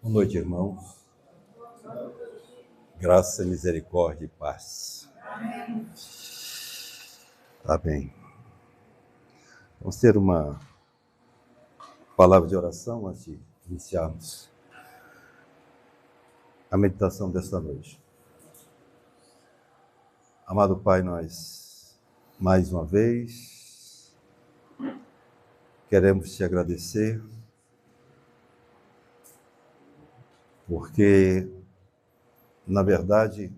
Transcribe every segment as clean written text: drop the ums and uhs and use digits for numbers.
Boa noite, irmãos. Graça, misericórdia e paz. Amém. Vamos ter uma palavra de oração antes de iniciarmos a meditação desta noite. Amado Pai, nós, mais uma vez, queremos te agradecer, porque, na verdade,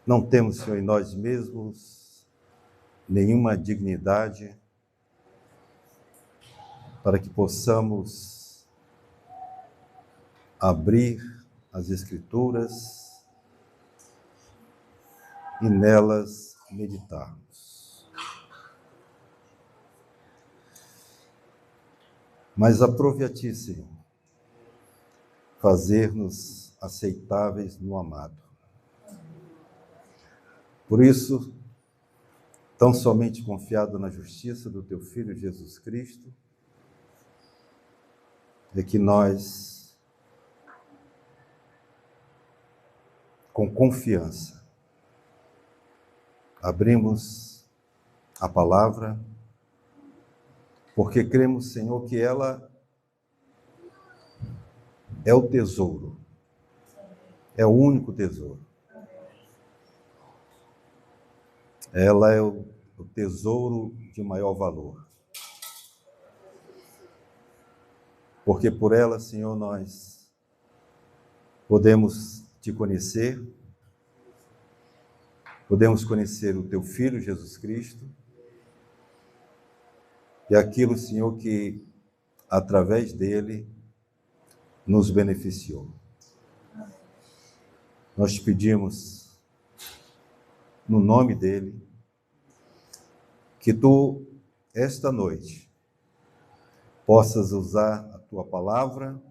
não temos, Senhor, em nós mesmos nenhuma dignidade para que possamos abrir as Escrituras e nelas meditarmos. Mas aprove a Ti, Senhor, fazer-nos aceitáveis no amado. Por isso, tão somente confiado na justiça do Teu Filho Jesus Cristo, é que nós, com confiança, abrimos a palavra, porque cremos, Senhor, que ela é o tesouro, é o único tesouro. Ela é o tesouro de maior valor. Porque por ela, Senhor, nós podemos Te conhecer, podemos conhecer o Teu Filho, Jesus Cristo, e aquilo, Senhor, que através dele nos beneficiou. Nós te pedimos, no nome dele, que Tu, esta noite, possas usar a Tua palavra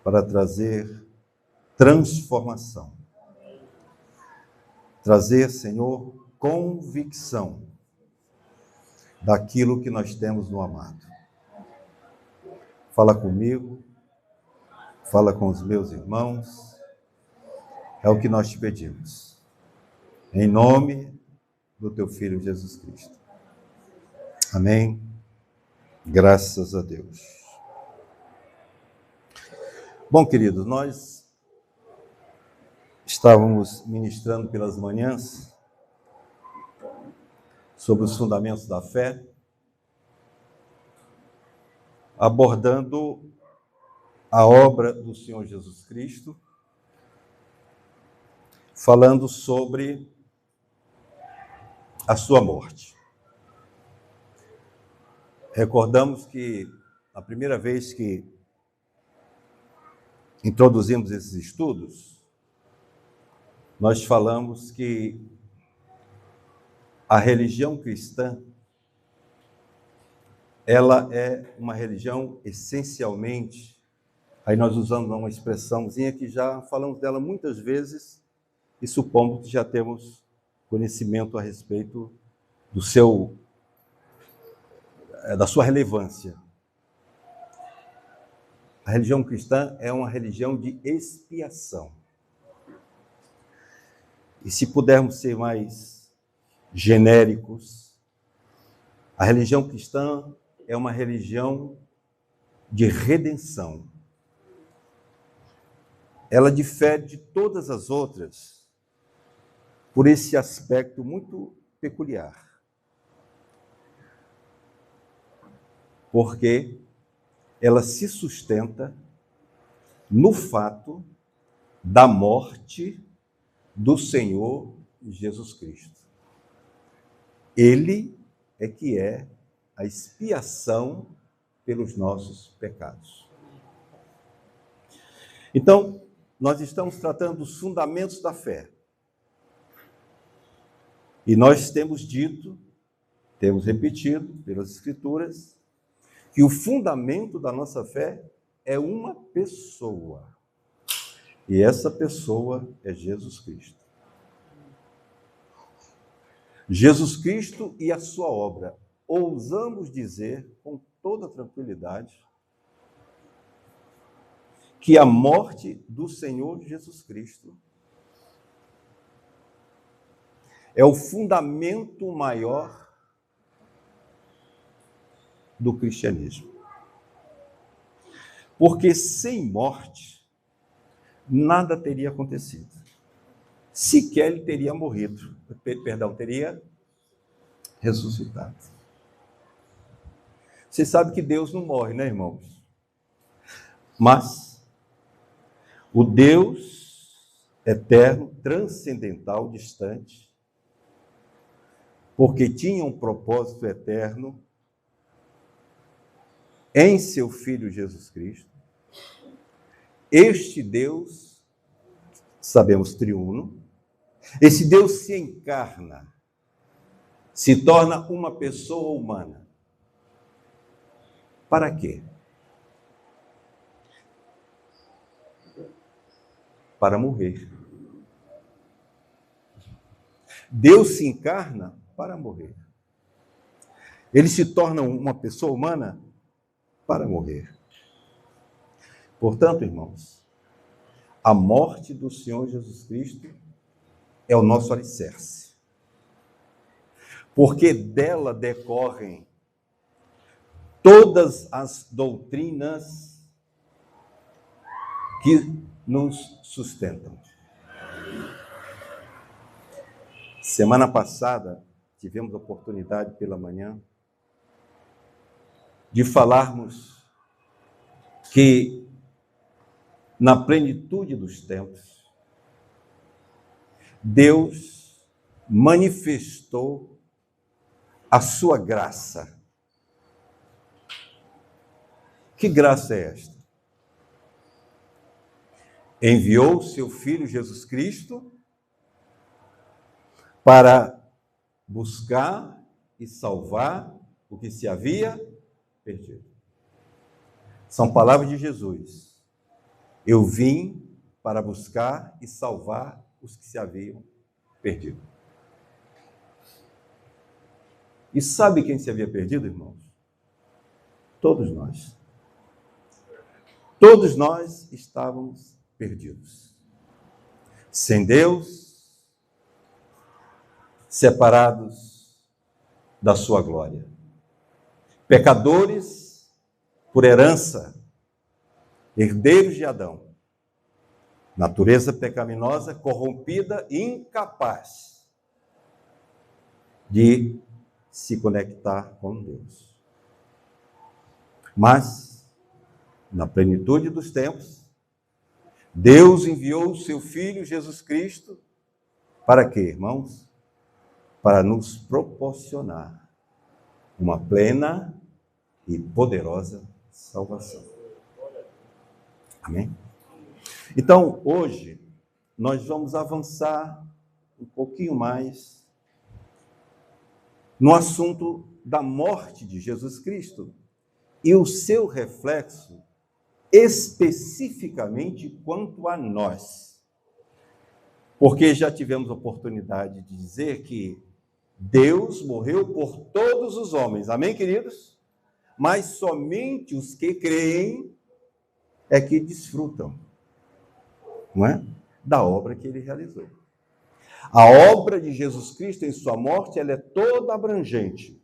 para trazer transformação. Trazer, Senhor, convicção daquilo que nós temos no amado. Fala comigo, fala com os meus irmãos, é o que nós te pedimos. Em nome do Teu Filho Jesus Cristo. Amém. Graças a Deus. Bom, queridos, nós estávamos ministrando pelas manhãs sobre os fundamentos da fé, abordando a obra do Senhor Jesus Cristo, falando sobre a sua morte. Recordamos que a primeira vez que introduzimos esses estudos, nós falamos que a religião cristã, ela é uma religião essencialmente, aí nós usamos uma expressãozinha que já falamos dela muitas vezes e supondo que já temos conhecimento a respeito da sua relevância. A religião cristã é uma religião de expiação. E se pudermos ser mais genéricos, a religião cristã é uma religião de redenção. Ela difere de todas as outras por esse aspecto muito peculiar. Porque ela se sustenta no fato da morte do Senhor Jesus Cristo. Ele é que é a expiação pelos nossos pecados. Então, nós estamos tratando dos fundamentos da fé. E nós temos dito, temos repetido pelas Escrituras, que o fundamento da nossa fé é uma pessoa. E essa pessoa é Jesus Cristo. Jesus Cristo e a sua obra. Ousamos dizer com toda tranquilidade que a morte do Senhor Jesus Cristo é o fundamento maior do cristianismo. Porque sem morte, nada teria acontecido. Sequer ele teria morrido. Teria ressuscitado. Você sabe que Deus não morre, né, irmãos? Mas o Deus eterno, transcendental, distante, porque tinha um propósito eterno em seu Filho Jesus Cristo, este Deus, sabemos, triuno, esse Deus se encarna, se torna uma pessoa humana. Para quê? Para morrer. Deus se encarna para morrer. Ele se torna uma pessoa humana para morrer. Portanto, irmãos, a morte do Senhor Jesus Cristo é o nosso alicerce. Porque dela decorrem todas as doutrinas que nos sustentam. Semana passada, tivemos a oportunidade pela manhã de falarmos que, na plenitude dos tempos, Deus manifestou a sua graça. Que graça é esta? Enviou o seu Filho Jesus Cristo para buscar e salvar o que se havia perdido. São palavras de Jesus. Eu vim para buscar e salvar os que se haviam perdido. E sabe quem se havia perdido, irmãos? Todos nós. Todos nós estávamos perdidos. Sem Deus, separados da sua glória. Pecadores por herança, herdeiros de Adão. Natureza pecaminosa, corrompida e incapaz de se conectar com Deus. Mas, na plenitude dos tempos, Deus enviou o seu Filho Jesus Cristo para quê, irmãos? Para nos proporcionar uma plena e poderosa salvação. Amém? Então, hoje, nós vamos avançar um pouquinho mais no assunto da morte de Jesus Cristo e o seu reflexo especificamente quanto a nós. Porque já tivemos a oportunidade de dizer que Deus morreu por todos os homens, amém, queridos? Mas somente os que creem é que desfrutam, não é? Da obra que ele realizou. A obra de Jesus Cristo em sua morte, ela é toda abrangente.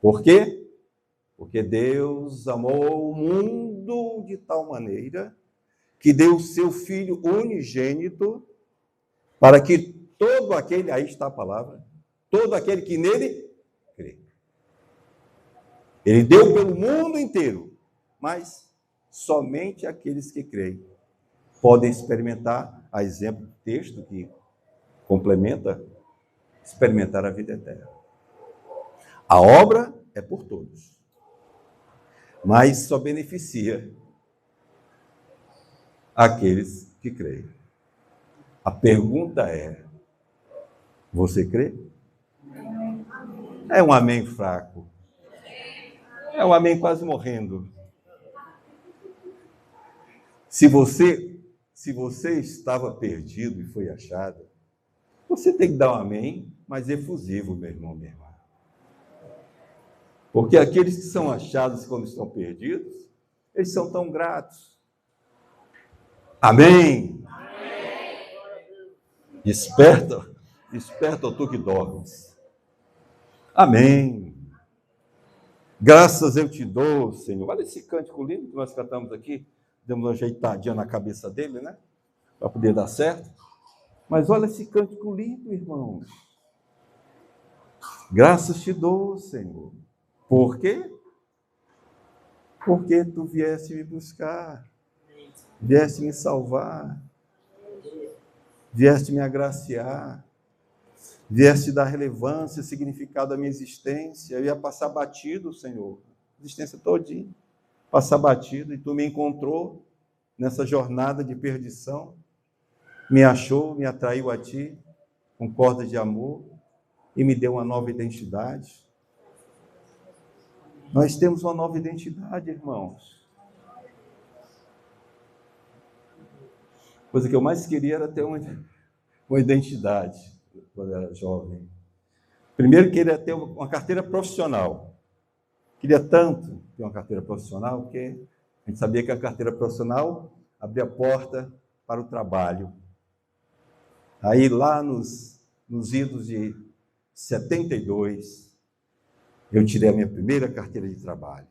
Por quê? Porque Deus amou o mundo de tal maneira que deu o seu Filho unigênito para que todo aquele, aí está a palavra, todo aquele que nele crê. Ele deu pelo mundo inteiro, mas somente aqueles que creem podem experimentar, a exemplo do texto que complementa, experimentar a vida eterna. A obra é por todos, mas só beneficia aqueles que creem. A pergunta é: você crê? É um amém fraco. É um amém quase morrendo. Se você estava perdido e foi achado, você tem que dar um amém, mas efusivo, meu irmão, minha irmã. Porque aqueles que são achados quando estão perdidos, eles são tão gratos. Amém. Desperta, desperta tu que dormes. Amém. Graças eu te dou, Senhor. Olha esse cântico lindo que nós cantamos aqui. Demos uma ajeitadinha na cabeça dele, né? Para poder dar certo. Mas olha esse cântico lindo, irmãos. Graças te dou, Senhor. Por quê? Porque tu vieste me buscar. Vieste me salvar. Vieste me agraciar. Vieste dar relevância, significado à minha existência. Eu ia passar batido, Senhor. Existência todinha. Passar batido. E tu me encontrou nessa jornada de perdição. Me achou, me atraiu a ti, com cordas de amor, e me deu uma nova identidade. Nós temos uma nova identidade, irmãos. A coisa que eu mais queria era ter uma identidade, quando eu era jovem. Primeiro, queria ter uma carteira profissional. Queria tanto ter uma carteira profissional, porque a gente sabia que a carteira profissional abria a porta para o trabalho. Aí, lá nos idos de 72, eu tirei a minha primeira carteira de trabalho.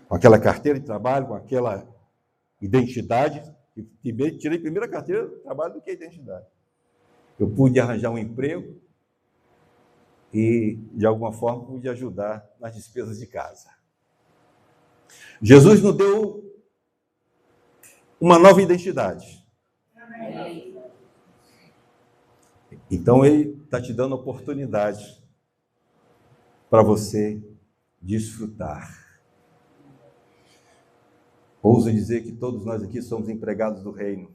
Com aquela carteira de trabalho, com aquela identidade, tirei a primeira carteira de trabalho do que a identidade. Eu pude arranjar um emprego e, de alguma forma, pude ajudar nas despesas de casa. Jesus nos deu uma nova identidade. Amém. Então, Ele está te dando a oportunidade para você desfrutar. Ouso dizer que todos nós aqui somos empregados do reino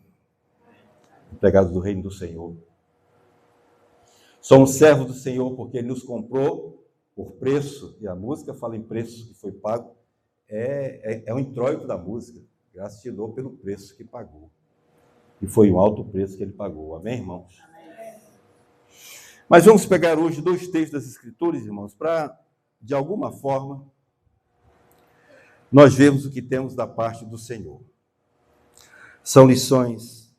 do Senhor. Somos servos do Senhor porque Ele nos comprou por preço, e a música fala em preço que foi pago, é um introito da música. Graças te dou pelo preço que pagou. E foi um alto preço que Ele pagou. Amém, irmãos? Mas vamos pegar hoje dois textos das Escrituras, irmãos, para, de alguma forma, nós vermos o que temos da parte do Senhor. São lições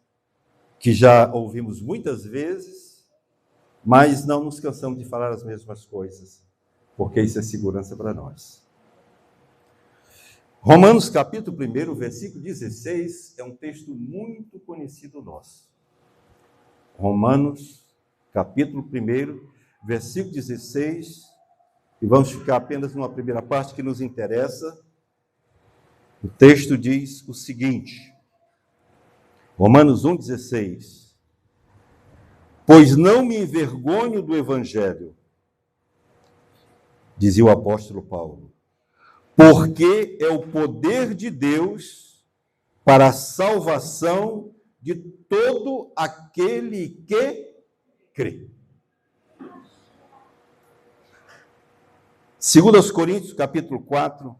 que já ouvimos muitas vezes, mas não nos cansamos de falar as mesmas coisas, porque isso é segurança para nós. Romanos capítulo 1, versículo 16, é um texto muito conhecido nosso. Romanos capítulo 1, versículo 16, e vamos ficar apenas numa primeira parte que nos interessa. O texto diz o seguinte, Romanos 1,16: Pois não me envergonho do Evangelho, dizia o apóstolo Paulo, porque é o poder de Deus para a salvação de todo aquele que crê. 2 Coríntios, capítulo 4.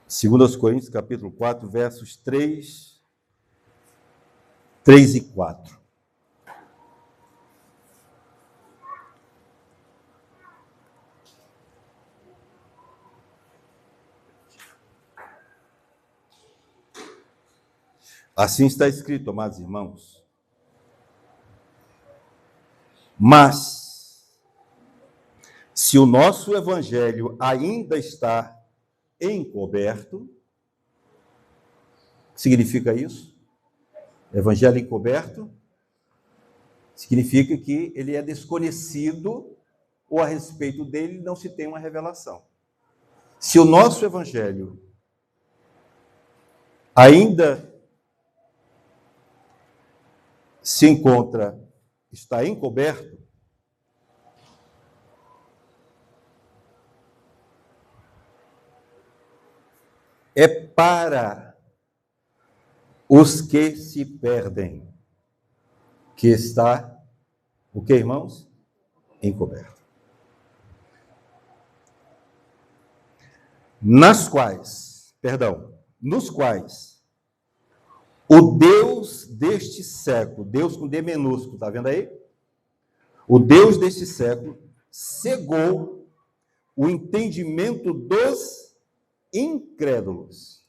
2 Coríntios, capítulo 4, versos 3 e 4. Assim está escrito, amados irmãos. Mas, se o nosso evangelho ainda está encoberto, o que significa isso? Evangelho encoberto significa que ele é desconhecido ou a respeito dele não se tem uma revelação. Se o nosso evangelho ainda está encoberto, é para os que se perdem, que está, o que, irmãos? Encoberto. Nos quais o Deus deste século, Deus com D minúsculo, está vendo aí? O Deus deste século cegou o entendimento dos incrédulos,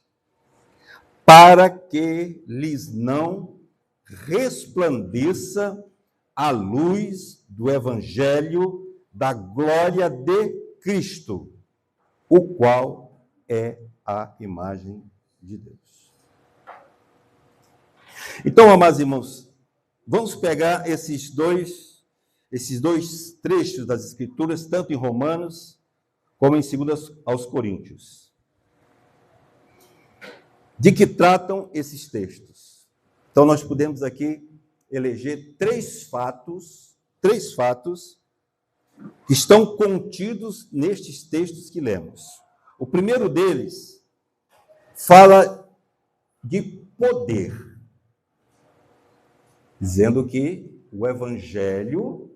para que lhes não resplandeça a luz do evangelho da glória de Cristo, o qual é a imagem de Deus. Então, amados irmãos, vamos pegar esses dois trechos das Escrituras, tanto em Romanos como em 2 aos Coríntios. De que tratam esses textos? Então, nós podemos aqui eleger três fatos que estão contidos nestes textos que lemos. O primeiro deles fala de poder, dizendo que o Evangelho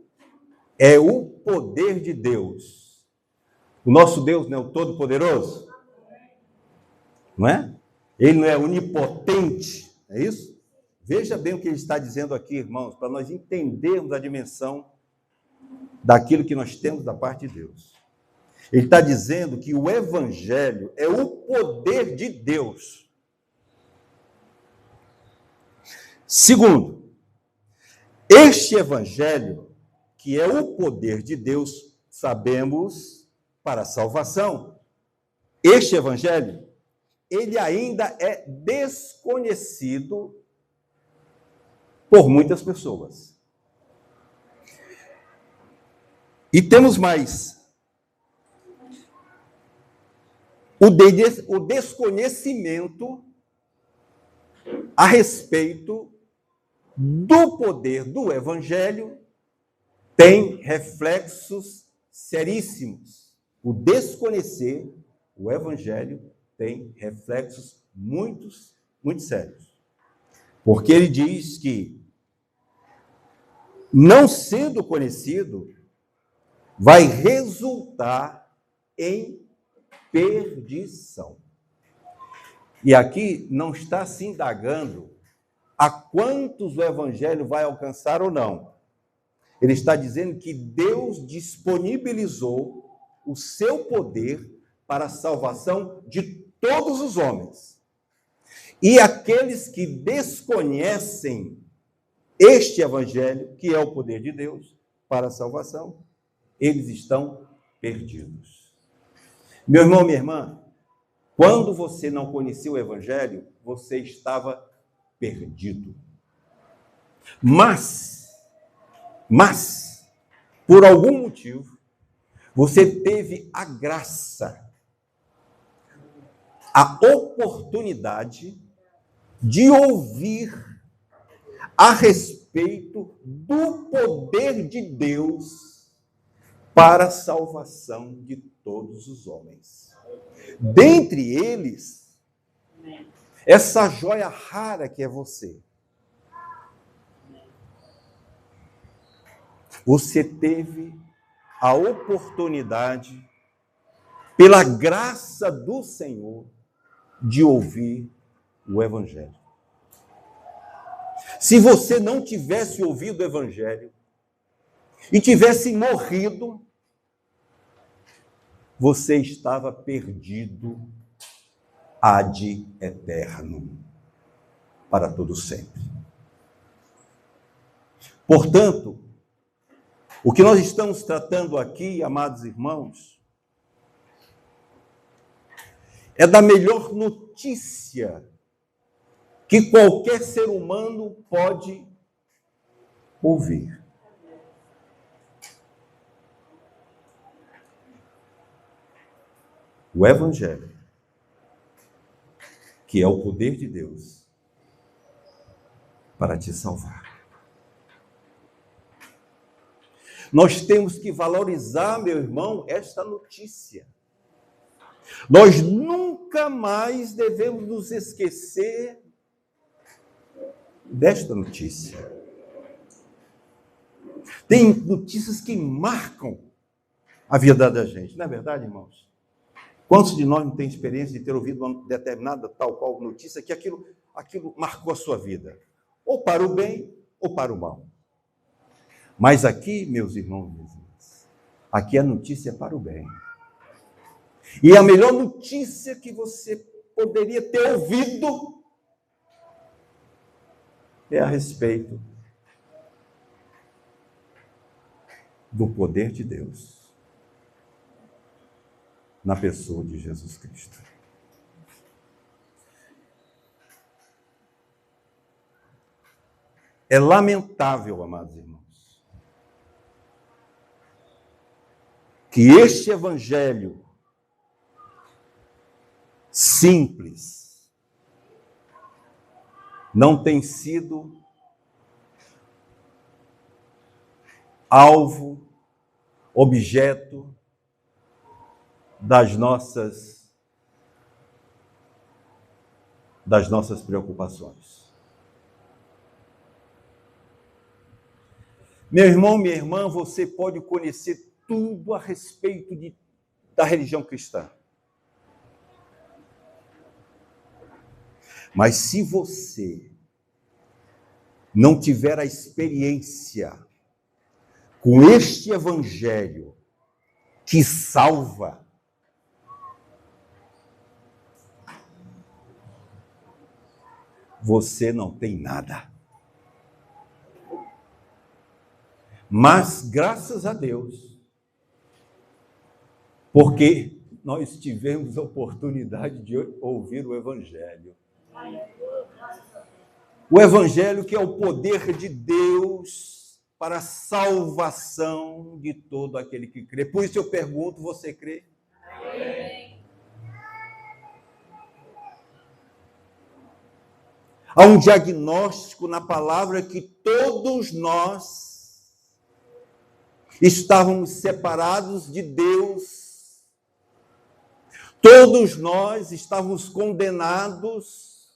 é o poder de Deus. O nosso Deus não é o Todo-Poderoso? Não é? Ele não é onipotente, é isso? Veja bem o que ele está dizendo aqui, irmãos, para nós entendermos a dimensão daquilo que nós temos da parte de Deus. Ele está dizendo que o Evangelho é o poder de Deus. Segundo, este Evangelho, que é o poder de Deus, sabemos, para a salvação. Este Evangelho, ele ainda é desconhecido por muitas pessoas. E temos mais. O desconhecimento a respeito do poder do Evangelho tem reflexos seríssimos. O desconhecer o Evangelho tem reflexos muito sérios. Porque ele diz que, não sendo conhecido, vai resultar em perdição. E aqui não está se indagando a quantos o Evangelho vai alcançar ou não. Ele está dizendo que Deus disponibilizou o seu poder para a salvação de todos os homens. E aqueles que desconhecem este Evangelho, que é o poder de Deus para a salvação, eles estão perdidos. Meu irmão, minha irmã, quando você não conhecia o Evangelho, você estava perdido. Mas, por algum motivo, você teve a graça, a oportunidade de ouvir a respeito do poder de Deus para a salvação de todos os homens. Dentre eles, essa joia rara que é você. Você teve a oportunidade, pela graça do Senhor, de ouvir o Evangelho. Se você não tivesse ouvido o Evangelho e tivesse morrido, você estava perdido ad eterno, para todo sempre. Portanto, o que nós estamos tratando aqui, amados irmãos, é da melhor notícia que qualquer ser humano pode ouvir. O Evangelho, que é o poder de Deus para te salvar. Nós temos que valorizar, meu irmão, esta notícia. Nós nunca mais devemos nos esquecer desta notícia. Tem notícias que marcam a vida da gente, não é verdade, irmãos? Quantos de nós não tem experiência de ter ouvido uma determinada tal qual notícia que aquilo marcou a sua vida? Ou para o bem, ou para o mal. Mas aqui, meus irmãos e minhas irmãs, aqui a notícia é para o bem. E a melhor notícia que você poderia ter ouvido é a respeito do poder de Deus na pessoa de Jesus Cristo. É lamentável, amados irmãos, que este evangelho simples não tem sido alvo, objeto das nossas preocupações. Meu irmão, minha irmã, você pode conhecer tudo a respeito da religião cristã. Mas se você não tiver a experiência com este evangelho que salva, você não tem nada. Mas, graças a Deus, porque nós tivemos a oportunidade de ouvir o Evangelho. O Evangelho que é o poder de Deus para a salvação de todo aquele que crê. Por isso eu pergunto, você crê? Amém. Há um diagnóstico na palavra que todos nós estávamos separados de Deus, todos nós estávamos condenados,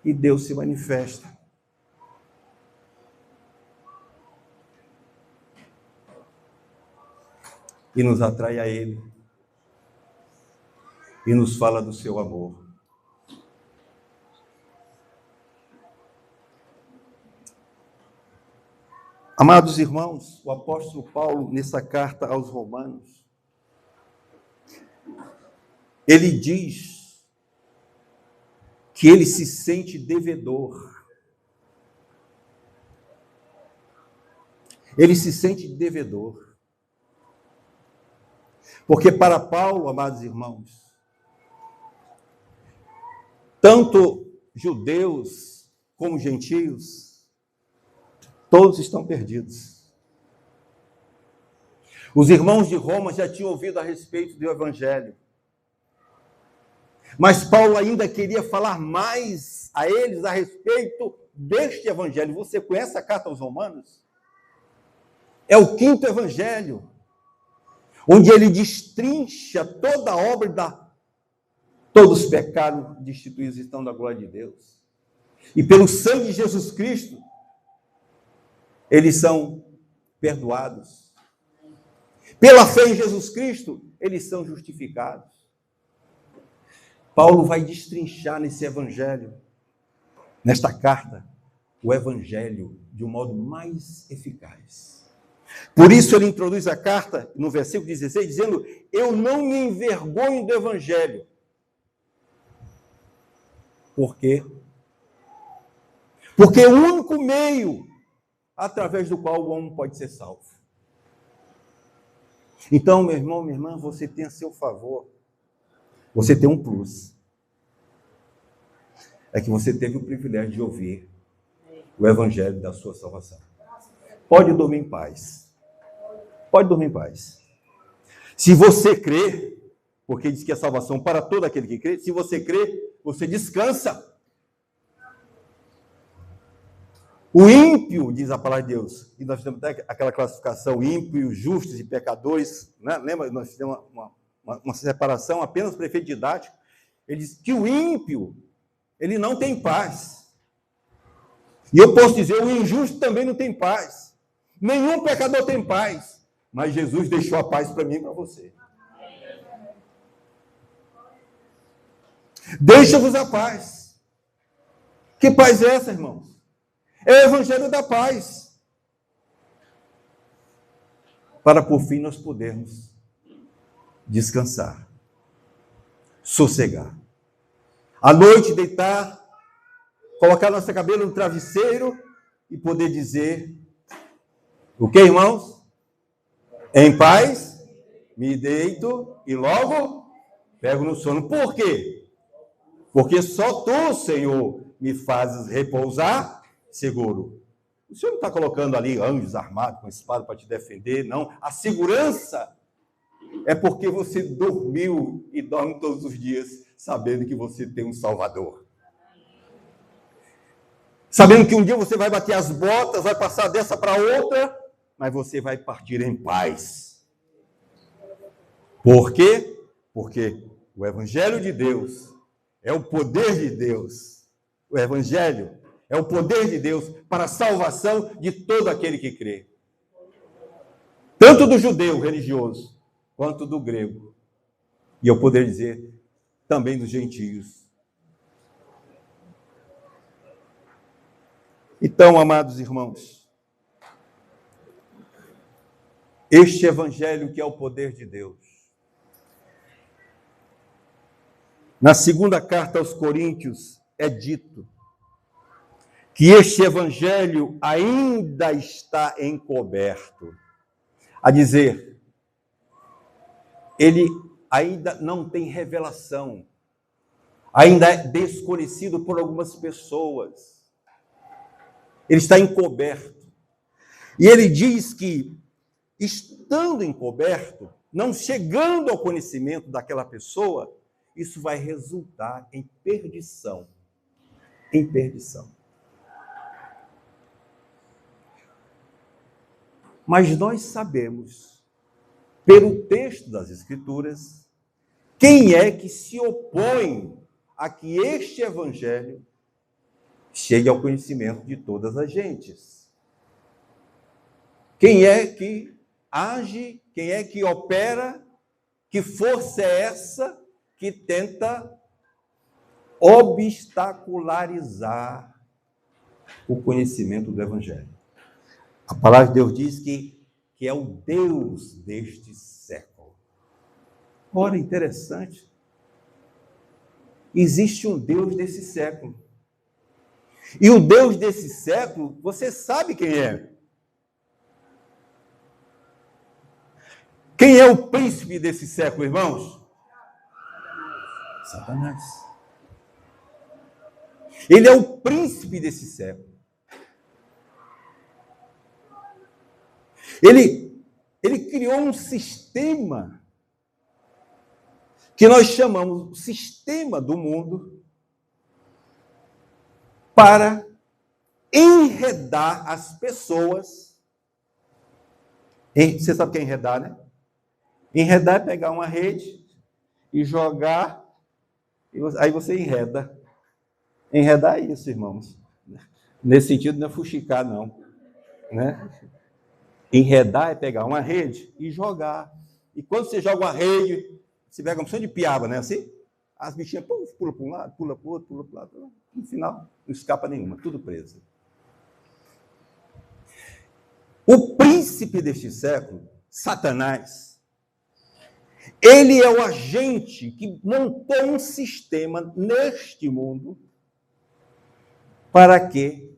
e Deus se manifesta. E nos atrai a Ele, e nos fala do seu amor. Amados irmãos, o apóstolo Paulo, nessa carta aos Romanos, ele diz que ele se sente devedor. Ele se sente devedor. Porque para Paulo, amados irmãos, tanto judeus como gentios, todos estão perdidos. Os irmãos de Roma já tinham ouvido a respeito do Evangelho. Mas Paulo ainda queria falar mais a eles a respeito deste Evangelho. Você conhece a carta aos Romanos? É o 5º Evangelho, onde ele destrincha toda a obra todos os pecados destituídos estão da glória de Deus. E pelo sangue de Jesus Cristo, eles são perdoados. Pela fé em Jesus Cristo, eles são justificados. Paulo vai destrinchar nesse evangelho, nesta carta, o evangelho de um modo mais eficaz. Por isso ele introduz a carta no versículo 16, dizendo: eu não me envergonho do evangelho. Por quê? Porque é o único meio através do qual o homem pode ser salvo. Então, meu irmão, minha irmã, você tem a seu favor, você tem um plus. É que você teve o privilégio de ouvir o evangelho da sua salvação. Pode dormir em paz. Pode dormir em paz. Se você crê, porque diz que é salvação para todo aquele que crê, se você crê, você descansa. O ímpio, diz a palavra de Deus, e nós temos até aquela classificação, ímpios, justos e pecadores, né? Lembra? Nós fizemos uma separação apenas para efeito didático. Ele diz que o ímpio, ele não tem paz. E eu posso dizer, o injusto também não tem paz. Nenhum pecador tem paz. Mas Jesus deixou a paz para mim e para você. Deixa-vos a paz. Que paz é essa, irmãos? É o evangelho da paz. Para, por fim, nós podermos descansar, sossegar. À noite, deitar colocar nossa cabeça no travesseiro e poder dizer: o que, irmãos? Em paz, me deito e logo pego no sono. Por quê? Porque só tu, Senhor, me fazes repousar seguro. O Senhor não está colocando ali anjos armados com espada para te defender, não. A segurança é porque você dormiu e dorme todos os dias sabendo que você tem um Salvador. Sabendo que um dia você vai bater as botas, vai passar dessa para outra, mas você vai partir em paz. Por quê? Porque o Evangelho de Deus é o poder de Deus. O Evangelho é o poder de Deus para a salvação de todo aquele que crê. Tanto do judeu religioso, quanto do grego. E eu poderia dizer, também dos gentios. Então, amados irmãos, este Evangelho que é o poder de Deus. Na segunda carta aos Coríntios é dito que este Evangelho ainda está encoberto. A dizer, ele ainda não tem revelação, ainda é desconhecido por algumas pessoas. Ele está encoberto. E ele diz que, estando encoberto, não chegando ao conhecimento daquela pessoa, isso vai resultar em perdição. Em perdição. Mas nós sabemos, pelo texto das Escrituras, quem é que se opõe a que este Evangelho chegue ao conhecimento de todas as gentes. Quem é que age, quem é que opera, que força é essa que tenta obstacularizar o conhecimento do Evangelho? A palavra de Deus diz que é o Deus deste século. Ora, interessante. Existe um Deus desse século. E o Deus desse século, você sabe quem é. Quem é o príncipe desse século, irmãos? Satanás. Ele é o príncipe desse século. Ele criou um sistema que nós chamamos o sistema do mundo para enredar as pessoas. Você sabe o que é enredar, né? Enredar é pegar uma rede e jogar, aí você enreda. Enredar é isso, irmãos. Nesse sentido, não é fuxicar, não. Né? Enredar é pegar uma rede e jogar. E quando você joga uma rede, você pega uma opção de piaba, né? Assim, as bichinhas pulam para um lado, pula para o outro, pula para o lado. No final, não escapa nenhuma, tudo preso. O príncipe deste século, Satanás, ele é o agente que montou um sistema neste mundo para que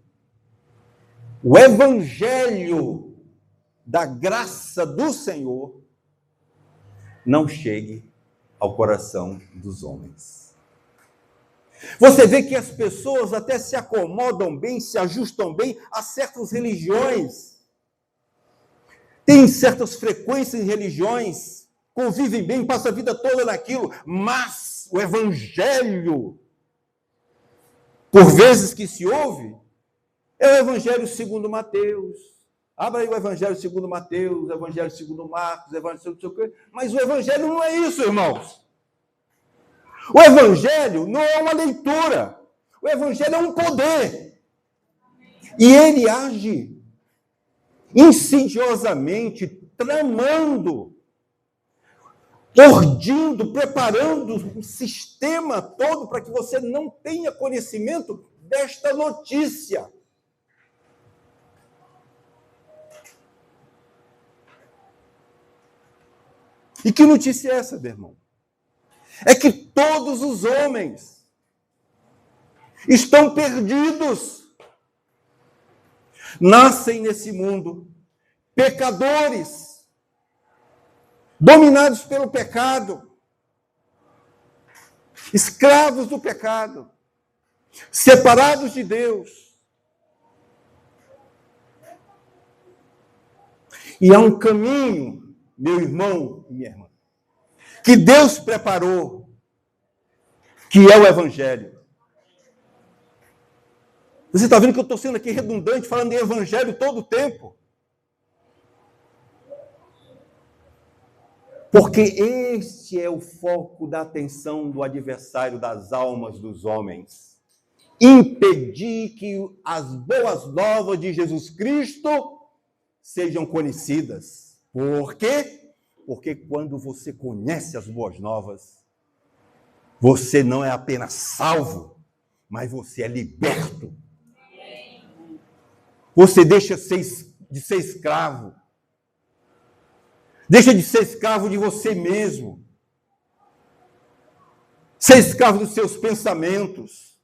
o Evangelho da graça do Senhor não chegue ao coração dos homens. Você vê que as pessoas até se acomodam bem, se ajustam bem a certas religiões, têm certas frequências em religiões, convivem bem, passam a vida toda naquilo, mas o Evangelho, por vezes que se ouve, é o Evangelho segundo Mateus. Abra aí o Evangelho segundo Mateus, o Evangelho segundo Marcos, o Evangelho segundo... Mas o Evangelho não é isso, irmãos. O Evangelho não é uma leitura. O Evangelho é um poder. E ele age insidiosamente, tramando, urdindo, preparando um sistema todo para que você não tenha conhecimento desta notícia. E que notícia é essa, meu irmão? É que todos os homens estão perdidos. Nascem nesse mundo pecadores, dominados pelo pecado, escravos do pecado, separados de Deus. E há um caminho, meu irmão e minha irmã, que Deus preparou, que é o Evangelho. Você está vendo que eu estou sendo aqui redundante, falando em Evangelho todo o tempo? Porque este é o foco da atenção do adversário das almas dos homens. Impedir que as boas novas de Jesus Cristo sejam conhecidas. Por quê? Porque quando você conhece as boas novas, você não é apenas salvo, mas você é liberto. Você deixa de ser escravo. Deixa de ser escravo de você mesmo. Ser escravo dos seus pensamentos,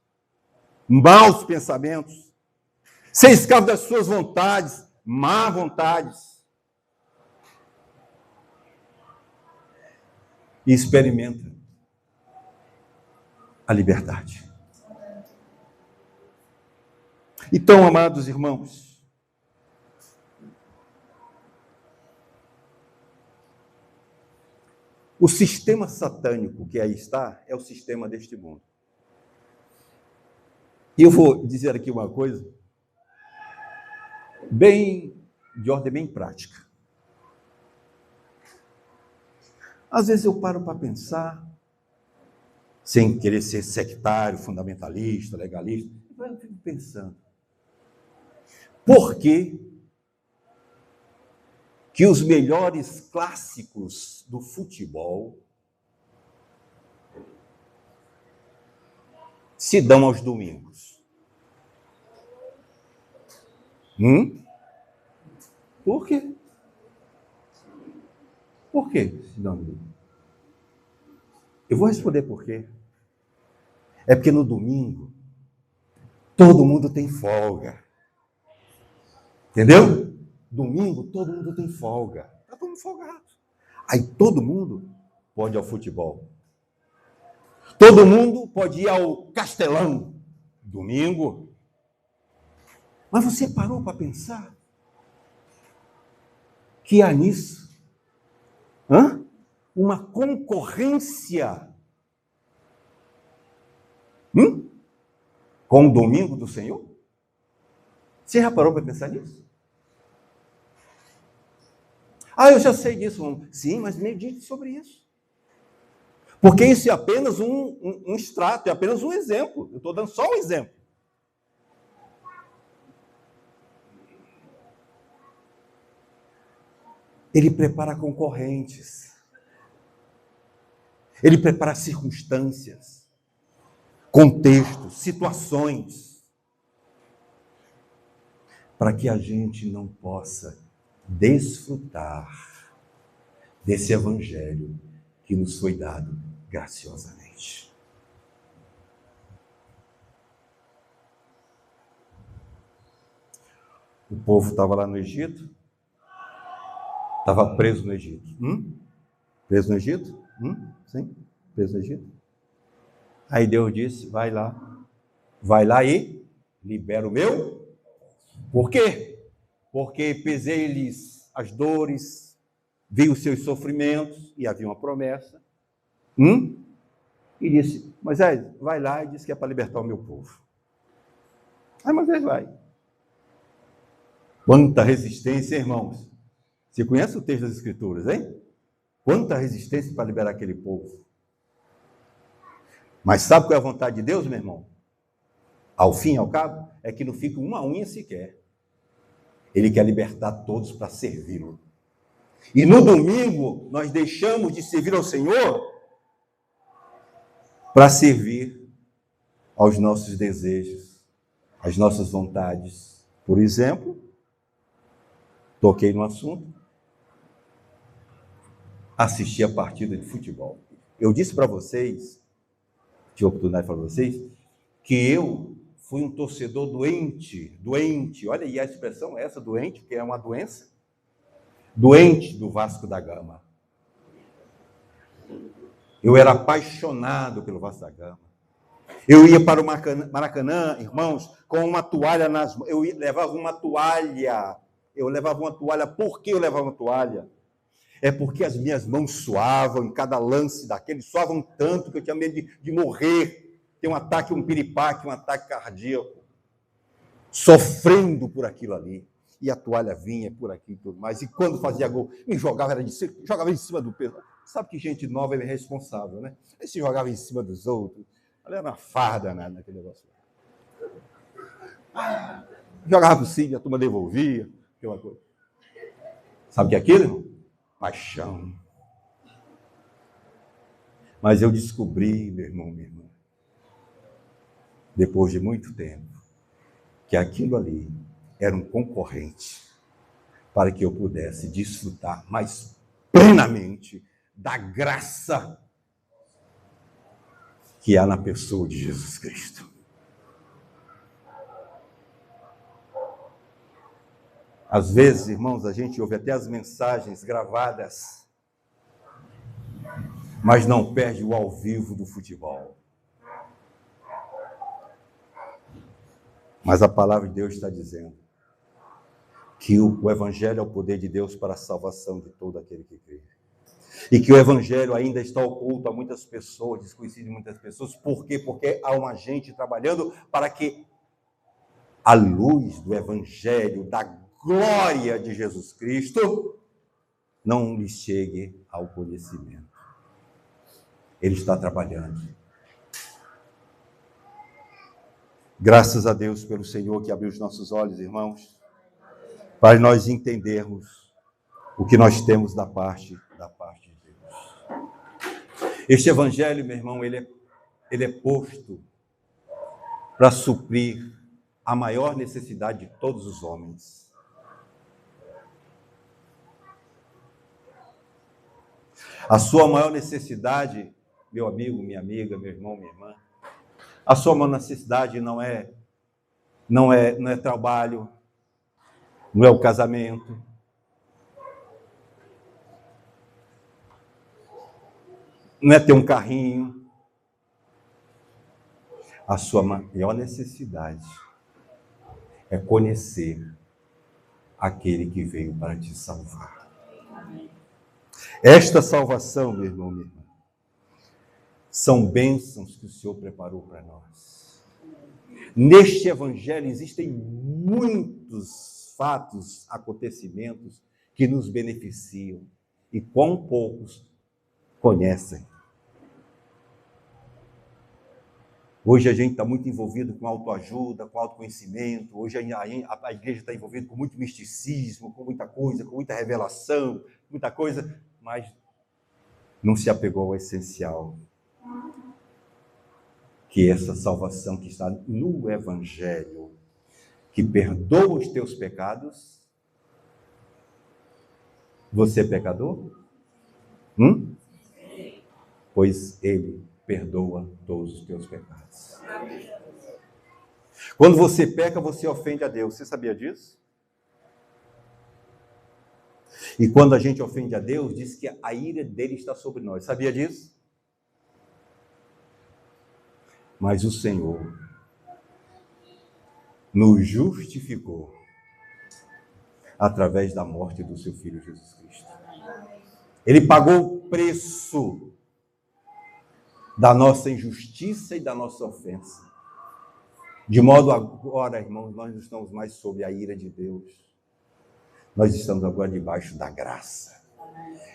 maus pensamentos. Ser escravo das suas vontades, más vontades. E experimenta a liberdade. Então, amados irmãos, o sistema satânico que aí está é o sistema deste mundo. E eu vou dizer aqui uma coisa de ordem bem prática. Às vezes eu paro para pensar, sem querer ser sectário, fundamentalista, legalista, eu fico pensando, por que os melhores clássicos do futebol se dão aos domingos? Por quê? Por quê se dão aos domingos? Eu vou responder por quê. É porque no domingo todo mundo tem folga. Entendeu? Domingo todo mundo tem folga. Está todo mundo folgado. Aí todo mundo pode ir ao futebol. Todo mundo pode ir ao Castelão. Domingo. Mas você parou para pensar que há nisso uma concorrência com o domingo do Senhor? Você já parou para pensar nisso? Eu já sei disso. Sim, mas medite sobre isso. Porque isso é apenas um extrato, é apenas um exemplo. Eu estou dando só um exemplo. Ele prepara concorrentes. Ele prepara circunstâncias, contextos, situações, para que a gente não possa desfrutar desse evangelho que nos foi dado graciosamente. O povo estava lá no Egito, estava preso no Egito. Preso no Egito? Sim, preso no Egito. Aí Deus disse, vai lá e libera o meu. Por quê? Porque pesei-lhes as dores, vi os seus sofrimentos, e havia uma promessa. E disse, Moisés, vai lá e diz que é para libertar o meu povo. Aí Moisés vai. Quanta resistência, irmãos. Você conhece o texto das Escrituras, hein? Quanta resistência para liberar aquele povo. Mas sabe qual é a vontade de Deus, meu irmão? Ao fim e ao cabo, é que não fique uma unha sequer. Ele quer libertar todos para servi-lo. E no domingo, nós deixamos de servir ao Senhor para servir aos nossos desejos, às nossas vontades. Por exemplo, toquei no assunto, assisti a partida de futebol. Eu disse para vocês, tive a oportunidade de falar para vocês, que eu fui um torcedor doente, olha aí a expressão essa, doente, que é uma doença, doente do Vasco da Gama. Eu era apaixonado pelo Vasco da Gama. Eu ia para o Maracanã, irmãos, com uma toalha nas mãos. Levava uma toalha. Por que eu levava uma toalha? É porque as minhas mãos suavam em cada lance daquele, suavam tanto que eu tinha medo de morrer, ter um ataque, um piripaque, um ataque cardíaco, sofrendo por aquilo ali. E a toalha vinha por aqui e tudo mais. E quando fazia gol, me jogava em cima do peso. Sabe que gente nova é responsável, né? Aí se jogava em cima dos outros. Olha, era uma farda naquele negócio. Jogava por cima, a turma devolvia. Aquela coisa. Sabe o que é aquilo? Paixão. Mas eu descobri, meu irmão, minha irmã, depois de muito tempo, que aquilo ali era um concorrente para que eu pudesse desfrutar mais plenamente da graça que há na pessoa de Jesus Cristo. Às vezes, irmãos, a gente ouve até as mensagens gravadas, mas não perde o ao vivo do futebol. Mas a palavra de Deus está dizendo que o Evangelho é o poder de Deus para a salvação de todo aquele que crê. E que o Evangelho ainda está oculto a muitas pessoas, desconhecido de muitas pessoas. Por quê? Porque há uma gente trabalhando para que a luz do Evangelho, da glória de Jesus Cristo, não lhe chegue ao conhecimento. Ele está trabalhando. Graças a Deus pelo Senhor que abriu os nossos olhos, irmãos, para nós entendermos o que nós temos da parte de Deus. Este Evangelho, meu irmão, ele é posto para suprir a maior necessidade de todos os homens. A sua maior necessidade, meu amigo, minha amiga, meu irmão, minha irmã, a sua maior necessidade não é trabalho, não é o casamento, não é ter um carrinho. A sua maior necessidade é conhecer aquele que veio para te salvar. Esta salvação, meu irmão, minha irmã, são bênçãos que o Senhor preparou para nós. Neste Evangelho existem muitos fatos, acontecimentos que nos beneficiam e quão poucos conhecem. Hoje a gente está muito envolvido com autoajuda, com autoconhecimento. Hoje a igreja está envolvida com muito misticismo, com muita coisa, com muita revelação, muita coisa, mas não se apegou ao essencial, que é essa salvação que está no Evangelho, que perdoa os teus pecados. Você é pecador? Pois Ele perdoa todos os teus pecados. Quando você peca, você ofende a Deus. Você sabia disso? E quando a gente ofende a Deus, diz que a ira dele está sobre nós. Sabia disso? Mas o Senhor nos justificou através da morte do seu Filho Jesus Cristo. Ele pagou o preço da nossa injustiça e da nossa ofensa. De modo agora, irmãos, nós não estamos mais sob a ira de Deus. Nós estamos agora debaixo da graça.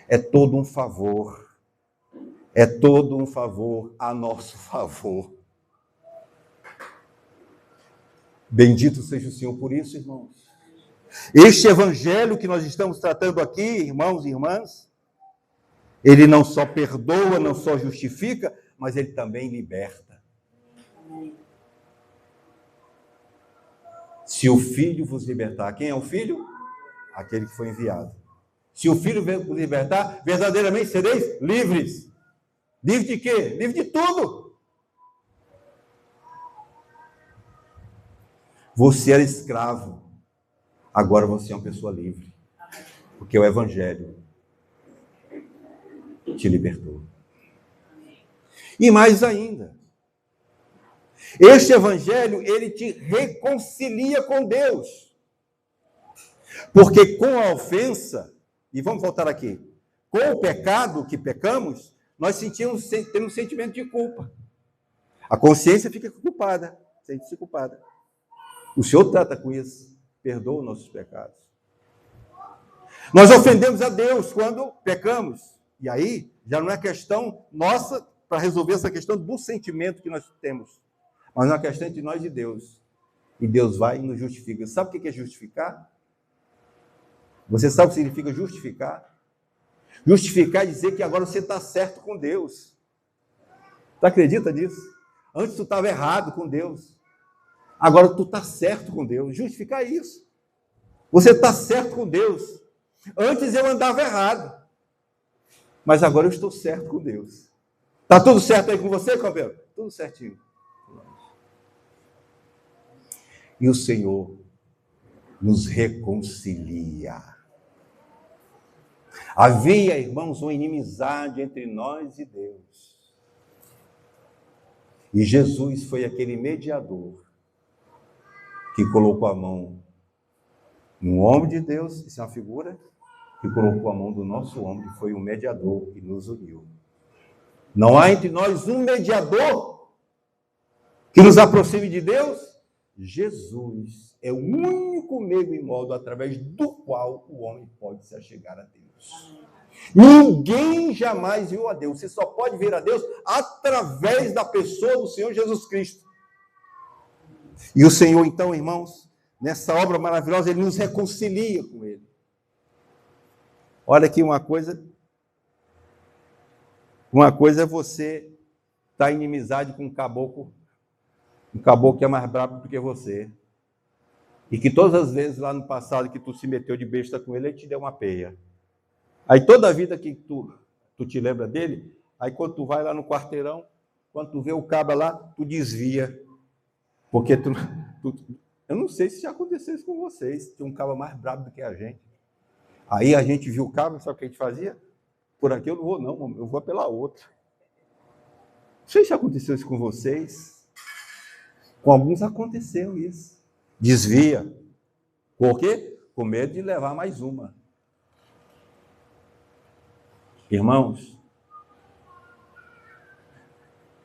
É todo um favor. É todo um favor a nosso favor. Bendito seja o Senhor por isso, irmãos. Este Evangelho que nós estamos tratando aqui, irmãos e irmãs, ele não só perdoa, não só justifica, mas ele também liberta. Se o Filho vos libertar, quem é o Filho? Aquele que foi enviado. Se o Filho vos libertar, verdadeiramente sereis livres. Livre de quê? Livre de tudo. Você era escravo, agora você é uma pessoa livre, porque o Evangelho te libertou. E mais ainda, este Evangelho, ele te reconcilia com Deus. Porque com a ofensa, e vamos voltar aqui, com o pecado que pecamos, nós temos sentimento de culpa. A consciência fica culpada, sente-se culpada. O Senhor trata com isso, perdoa os nossos pecados. Nós ofendemos a Deus quando pecamos. E aí, já não é questão nossa para resolver essa questão do sentimento que nós temos, mas é uma questão entre nós e Deus. E Deus vai e nos justifica. Sabe o que é justificar? Você sabe o que significa justificar? Justificar é dizer que agora você está certo com Deus. Tu acredita nisso? Antes tu estava errado com Deus. Agora tu está certo com Deus. Justificar é isso. Você está certo com Deus. Antes eu andava errado. Mas agora eu estou certo com Deus. Está tudo certo aí com você, Cabelo? Tudo certinho. E o Senhor nos reconcilia. Havia, irmãos, uma inimizade entre nós e Deus. E Jesus foi aquele mediador que colocou a mão no ombro de Deus, isso é uma figura, que colocou a mão do nosso ombro, e foi um mediador que nos uniu. Não há entre nós um mediador que nos aproxime de Deus? Jesus é o único meio e modo através do qual o homem pode se achegar a Deus. Ninguém jamais viu a Deus. Você só pode ver a Deus através da pessoa do Senhor Jesus Cristo. E o Senhor, então, irmãos, nessa obra maravilhosa, Ele nos reconcilia com Ele. Olha aqui uma coisa é você estar em inimizade com um caboclo que é mais brabo do que você, e que todas as vezes lá no passado que tu se meteu de besta com ele te deu uma peia. Aí toda a vida que tu te lembra dele, aí quando tu vai lá no quarteirão, quando tu vê o caba lá, tu desvia, porque eu não sei se já aconteceu isso com vocês, tem um caba mais brabo do que a gente. Aí a gente viu o caba, sabe o que a gente fazia? Por aqui eu não vou não, eu vou pela outra. Não sei se já aconteceu isso com vocês. Com alguns aconteceu isso. Desvia. Por quê? Com medo de levar mais uma. Irmãos,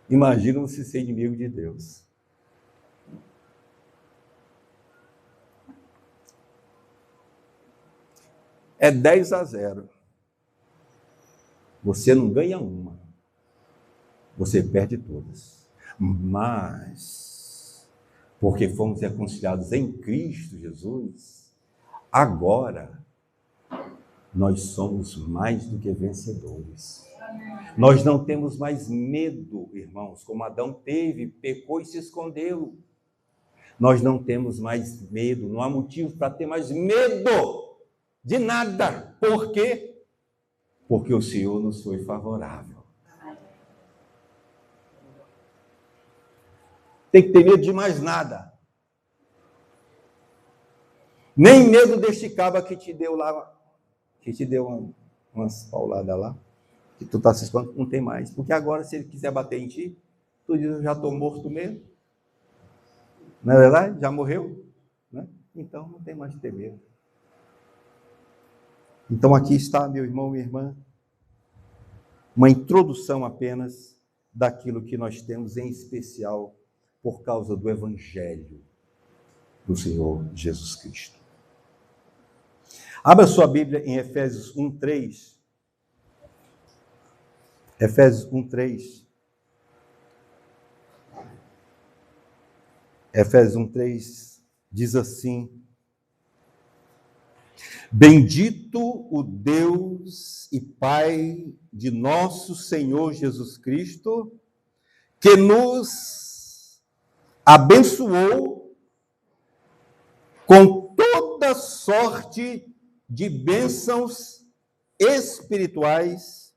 imagina você ser inimigo de Deus. É 10-0. Você não ganha uma. Você perde todas. Mas, porque fomos reconciliados em Cristo Jesus, agora nós somos mais do que vencedores. Nós não temos mais medo, irmãos, como Adão teve, pecou e se escondeu. Nós não temos mais medo, não há motivo para ter mais medo de nada. Por quê? Porque o Senhor nos foi favorável. Tem que ter medo de mais nada. Nem medo deste caba que te deu lá, que te deu umas pauladas lá, que tu está se escondendo, não tem mais. Porque agora, se ele quiser bater em ti, tu diz, eu já estou morto mesmo. Não é verdade? Já morreu? Né? Então, não tem mais que ter medo. Então, aqui está, meu irmão, minha irmã, uma introdução apenas daquilo que nós temos em especial por causa do Evangelho do Senhor Jesus Cristo. Abra sua Bíblia em Efésios 1:3. Efésios 1:3. Efésios 1:3 diz assim: Bendito o Deus e Pai de nosso Senhor Jesus Cristo, que nos abençoou com toda sorte de bênçãos espirituais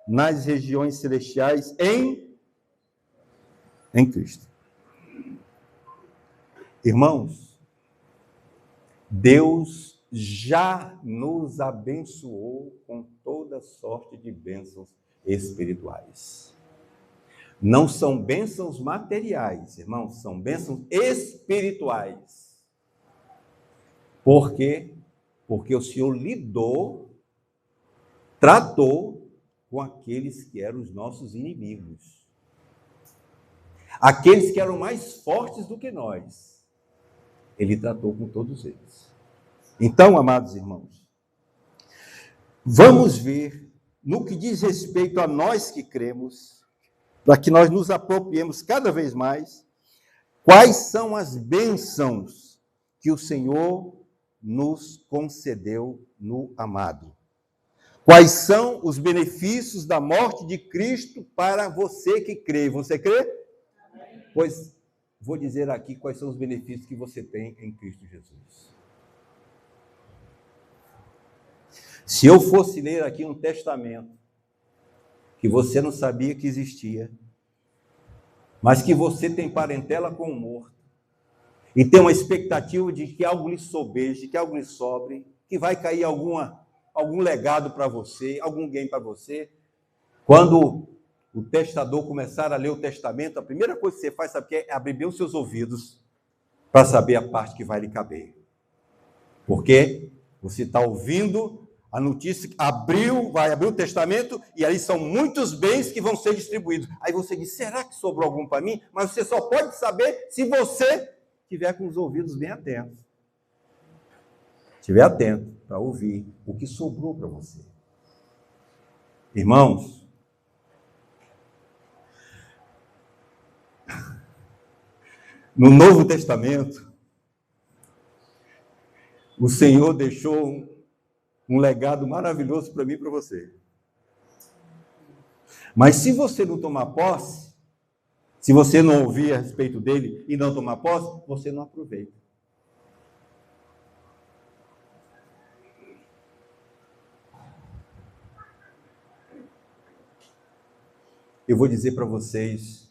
nas regiões celestiais em Cristo. Irmãos, Deus já nos abençoou com toda sorte de bênçãos espirituais. Não são bênçãos materiais, irmãos, são bênçãos espirituais. Por quê? Porque o Senhor tratou com aqueles que eram os nossos inimigos. Aqueles que eram mais fortes do que nós. Ele tratou com todos eles. Então, amados irmãos, vamos ver, no que diz respeito a nós que cremos, para que nós nos apropriemos cada vez mais, quais são as bênçãos que o Senhor nos concedeu no amado. Quais são os benefícios da morte de Cristo para você que crê? Você crê? Pois vou dizer aqui quais são os benefícios que você tem em Cristo Jesus. Se eu fosse ler aqui um testamento que você não sabia que existia, mas que você tem parentela com o morto, e tem uma expectativa de que algo lhe sobeje, que algo lhe sobre, que vai cair algum legado para você, algum bem para você. Quando o testador começar a ler o testamento, a primeira coisa que você faz, sabe o que é? Abrir bem os seus ouvidos para saber a parte que vai lhe caber. Porque você está ouvindo a notícia, vai abrir o testamento e ali são muitos bens que vão ser distribuídos. Aí você diz, será que sobrou algum para mim? Mas você só pode saber se você estiver com os ouvidos bem atentos. Estiver atento para ouvir o que sobrou para você. Irmãos, no Novo Testamento, o Senhor deixou um legado maravilhoso para mim e para você. Mas se você não tomar posse, se você não ouvir a respeito dele e não tomar posse, você não aproveita. Eu vou dizer para vocês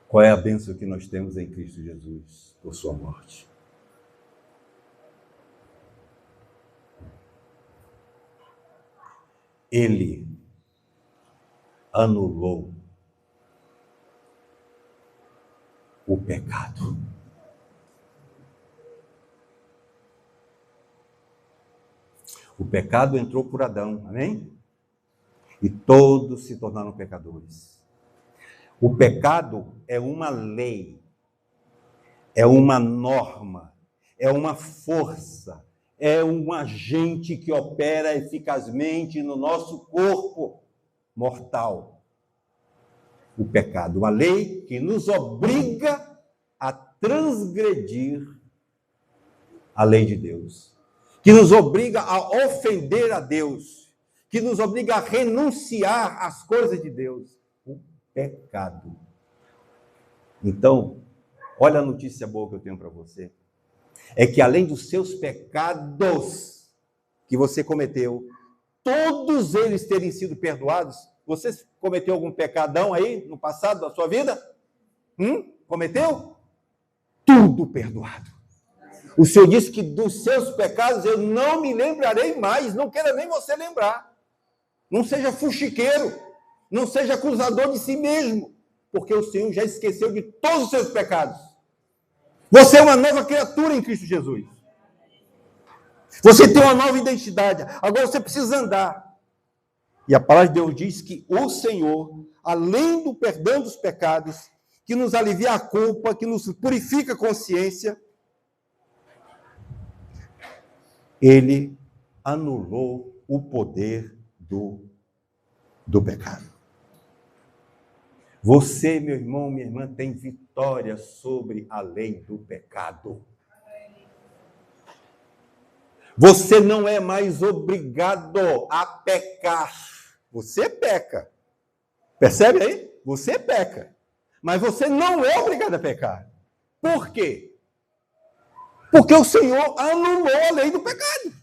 qual é a bênção que nós temos em Cristo Jesus por sua morte. Ele anulou o pecado. O pecado entrou por Adão, amém? E todos se tornaram pecadores. O pecado é uma lei, é uma norma, é uma força, é um agente que opera eficazmente no nosso corpo mortal. O pecado, uma lei que nos obriga a transgredir a lei de Deus, que nos obriga a ofender a Deus, que nos obriga a renunciar às coisas de Deus. O pecado. Então, olha a notícia boa que eu tenho para você. É que além dos seus pecados que você cometeu, todos eles terem sido perdoados. Você cometeu algum pecadão aí no passado da sua vida? Cometeu? Tudo perdoado. O Senhor disse que dos seus pecados eu não me lembrarei mais, não queira nem você lembrar. Não seja fuxiqueiro, não seja acusador de si mesmo, porque o Senhor já esqueceu de todos os seus pecados. Você é uma nova criatura em Cristo Jesus. Você tem uma nova identidade. Agora você precisa andar. E a palavra de Deus diz que o Senhor, além do perdão dos pecados, que nos alivia a culpa, que nos purifica a consciência, Ele anulou o poder do pecado. Você, meu irmão, minha irmã, tem vitória sobre a lei do pecado. Você não é mais obrigado a pecar. Você peca. Percebe aí? Você peca. Mas você não é obrigado a pecar. Por quê? Porque o Senhor anulou a lei do pecado.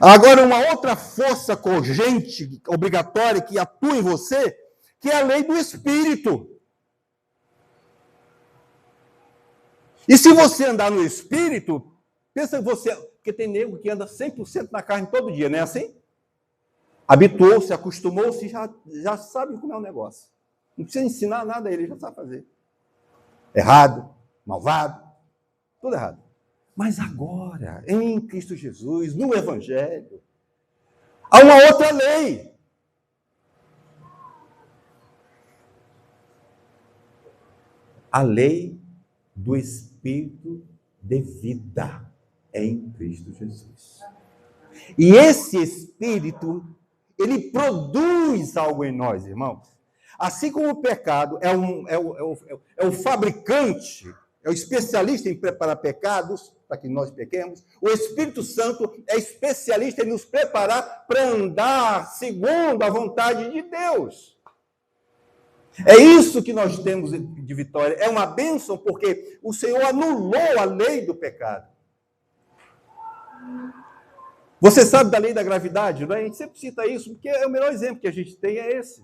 Agora, uma outra força cogente, obrigatória, que atua em você, que é a lei do Espírito. E se você andar no Espírito, pensa você, porque tem nego que anda 100% na carne todo dia, não é assim? Habituou-se, acostumou-se, já sabe como é o negócio. Não precisa ensinar nada a ele, já sabe fazer. Errado, malvado, tudo errado. Mas agora, em Cristo Jesus, no Evangelho, há uma outra lei. A lei do Espírito de vida em Cristo Jesus. E esse Espírito, ele produz algo em nós, irmãos. Assim como o pecado é o fabricante, é o especialista em preparar pecados, para que nós pequemos, o Espírito Santo é especialista em nos preparar para andar segundo a vontade de Deus. É isso que nós temos de vitória. É uma bênção porque o Senhor anulou a lei do pecado. Você sabe da lei da gravidade, não é? A gente sempre cita isso, porque é o melhor exemplo que a gente tem é esse.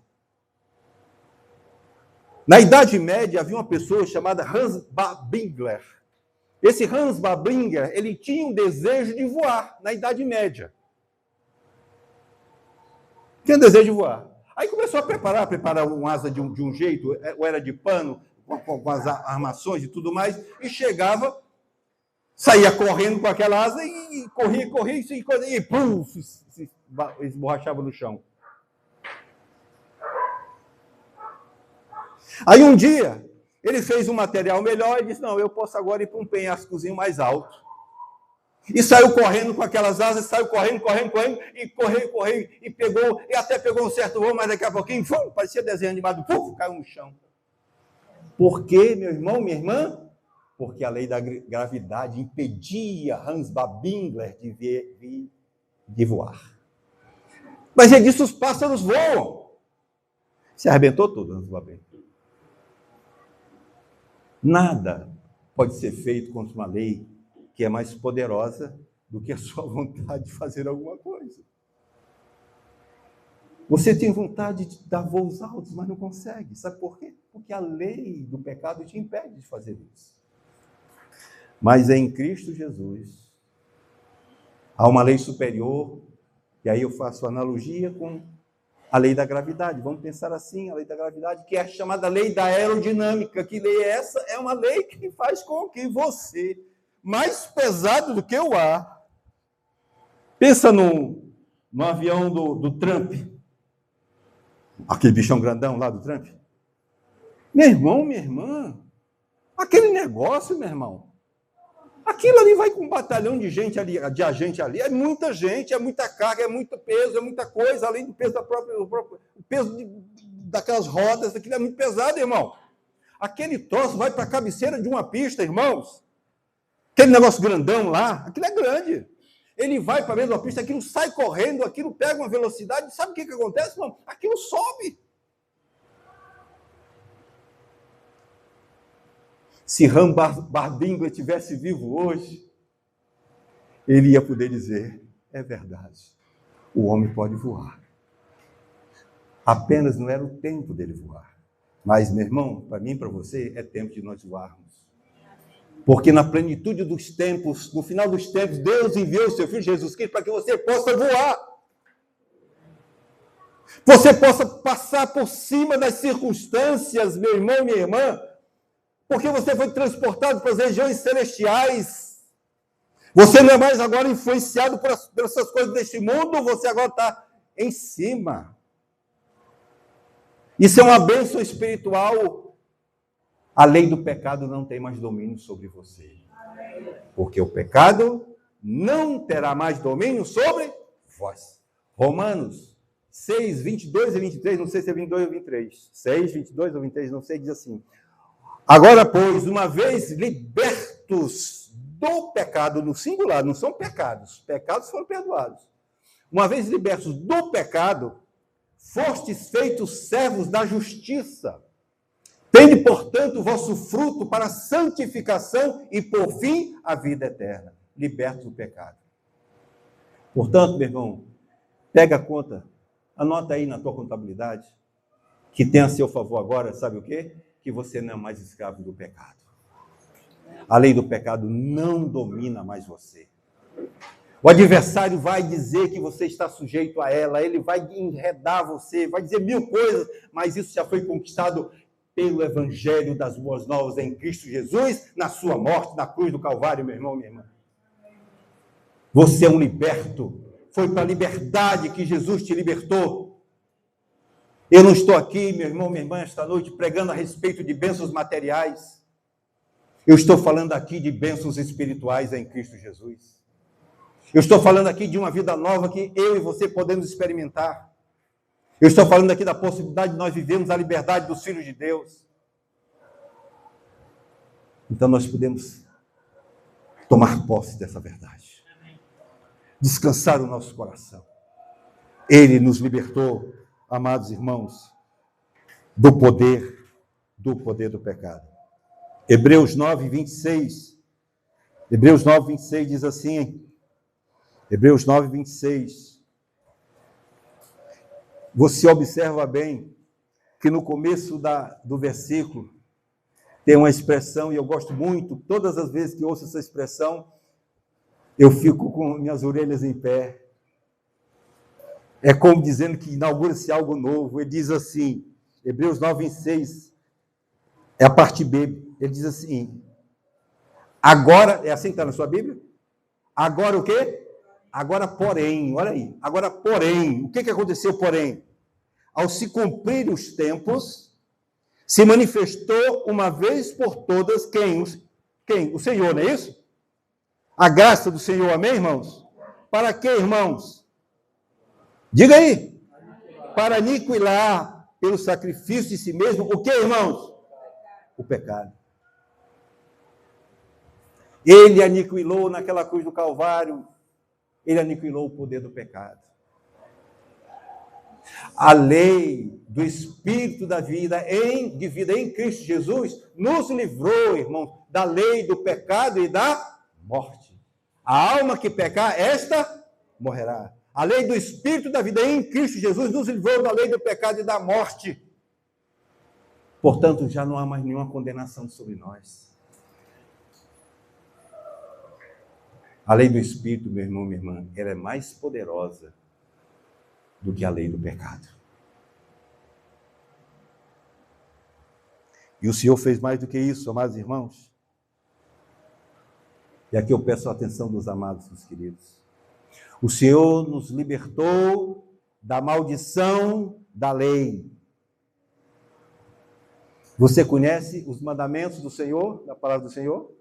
Na Idade Média, havia uma pessoa chamada Hans Babinger. Esse Hans Babinger, ele tinha um desejo de voar na Idade Média. Tinha desejo de voar. Aí começou a preparar uma asa de um jeito, ou era de pano, com as armações e tudo mais, e chegava, saía correndo com aquela asa e corria, e pum, se esborrachava no chão. Aí um dia, ele fez um material melhor e disse, não, eu posso agora ir para um penhascozinho mais alto. E saiu correndo com aquelas asas, saiu correndo, e correu, e pegou, e até pegou um certo voo, mas daqui a pouquinho, parecia desenho animado, caiu no chão. Por quê, meu irmão, minha irmã? Porque a lei da gravidade impedia Hans Babinger de voar. Mas ele disse, os pássaros voam. Se arrebentou tudo, Hans Babinger. Nada pode ser feito contra uma lei que é mais poderosa do que a sua vontade de fazer alguma coisa. Você tem vontade de dar voos altos, mas não consegue. Sabe por quê? Porque a lei do pecado te impede de fazer isso. Mas em Cristo Jesus, há uma lei superior, e aí eu faço analogia com a lei da gravidade. Vamos pensar assim, a lei da gravidade, que é chamada lei da aerodinâmica. Que lei é essa? É uma lei que faz com que você, mais pesado do que o ar, pensa no avião do Trump, aquele bichão grandão lá do Trump. Meu irmão, minha irmã, aquele negócio, meu irmão, aquilo ali vai com um batalhão de gente ali, de agente ali, é muita gente, é muita carga, é muito peso, é muita coisa, além do peso o peso daquelas rodas, aquilo é muito pesado, irmão. Aquele troço vai para a cabeceira de uma pista, irmãos. Aquele negócio grandão lá, aquilo é grande. Ele vai para a mesma pista, aquilo sai correndo, aquilo pega uma velocidade, sabe o que acontece, irmão? Aquilo sobe. Se Hans Babinger estivesse vivo hoje, ele ia poder dizer, é verdade, o homem pode voar. Apenas não era o tempo dele voar. Mas, meu irmão, para mim e para você, é tempo de nós voarmos. Porque na plenitude dos tempos, no final dos tempos, Deus enviou o seu Filho Jesus Cristo para que você possa voar. Você possa passar por cima das circunstâncias, meu irmão, minha irmã, porque você foi transportado para as regiões celestiais. Você não é mais agora influenciado por essas coisas deste mundo, você agora está em cima. Isso é uma bênção espiritual. A lei do pecado não tem mais domínio sobre você. Porque o pecado não terá mais domínio sobre vós. Romanos 6, 22 e 23, não sei se é 22 ou 23. 6, 22 ou 23, não sei, diz assim. Agora, pois, uma vez libertos do pecado, no singular, não são pecados, pecados foram perdoados. Uma vez libertos do pecado, fostes feitos servos da justiça. Tende, portanto, o vosso fruto para a santificação e, por fim, a vida eterna. Libertos do pecado. Portanto, meu irmão, pega a conta, anota aí na tua contabilidade, que tem a seu favor agora, sabe o quê? Que você não é mais escravo do pecado. A lei do pecado não domina mais você. O adversário vai dizer que você está sujeito a ela, ele vai enredar você, vai dizer mil coisas, mas isso já foi conquistado pelo evangelho das boas novas em Cristo Jesus, na sua morte, na cruz do Calvário, meu irmão, minha irmã. Você é um liberto. Foi para a liberdade que Jesus te libertou. Eu não estou aqui, meu irmão, minha irmã, esta noite pregando a respeito de bênçãos materiais. Eu estou falando aqui de bênçãos espirituais em Cristo Jesus. Eu estou falando aqui de uma vida nova que eu e você podemos experimentar. Eu estou falando aqui da possibilidade de nós vivermos a liberdade dos filhos de Deus. Então nós podemos tomar posse dessa verdade. Descansar o nosso coração. Ele nos libertou, amados irmãos, do poder do pecado. Hebreus 9, 26. Hebreus 9, 26 diz assim, Hebreus 9, 26. Você observa bem que no começo do versículo tem uma expressão, e eu gosto muito, todas as vezes que ouço essa expressão, eu fico com minhas orelhas em pé. É como dizendo que inaugura-se algo novo. Ele diz assim, Hebreus 9, 26, é a parte B, ele diz assim, agora, é assim que está na sua Bíblia? Agora o quê? Agora, porém, olha aí, agora, porém, o que aconteceu, porém? Ao se cumprir os tempos, se manifestou uma vez por todas quem? O Senhor, não é isso? A graça do Senhor, amém, irmãos? Para quê, irmãos? Diga aí. Para aniquilar pelo sacrifício de si mesmo, o que, irmãos? O pecado. Ele aniquilou naquela cruz do Calvário, ele aniquilou o poder do pecado. A lei do Espírito da vida, de vida em Cristo Jesus, nos livrou, irmão, da lei do pecado e da morte. A alma que pecar, esta morrerá. A lei do Espírito da vida em Cristo Jesus nos livrou da lei do pecado e da morte. Portanto, já não há mais nenhuma condenação sobre nós. A lei do Espírito, meu irmão, minha irmã, ela é mais poderosa do que a lei do pecado. E o Senhor fez mais do que isso, amados irmãos. E aqui eu peço a atenção dos amados, dos queridos. O Senhor nos libertou da maldição da lei. Você conhece os mandamentos do Senhor, da palavra do Senhor?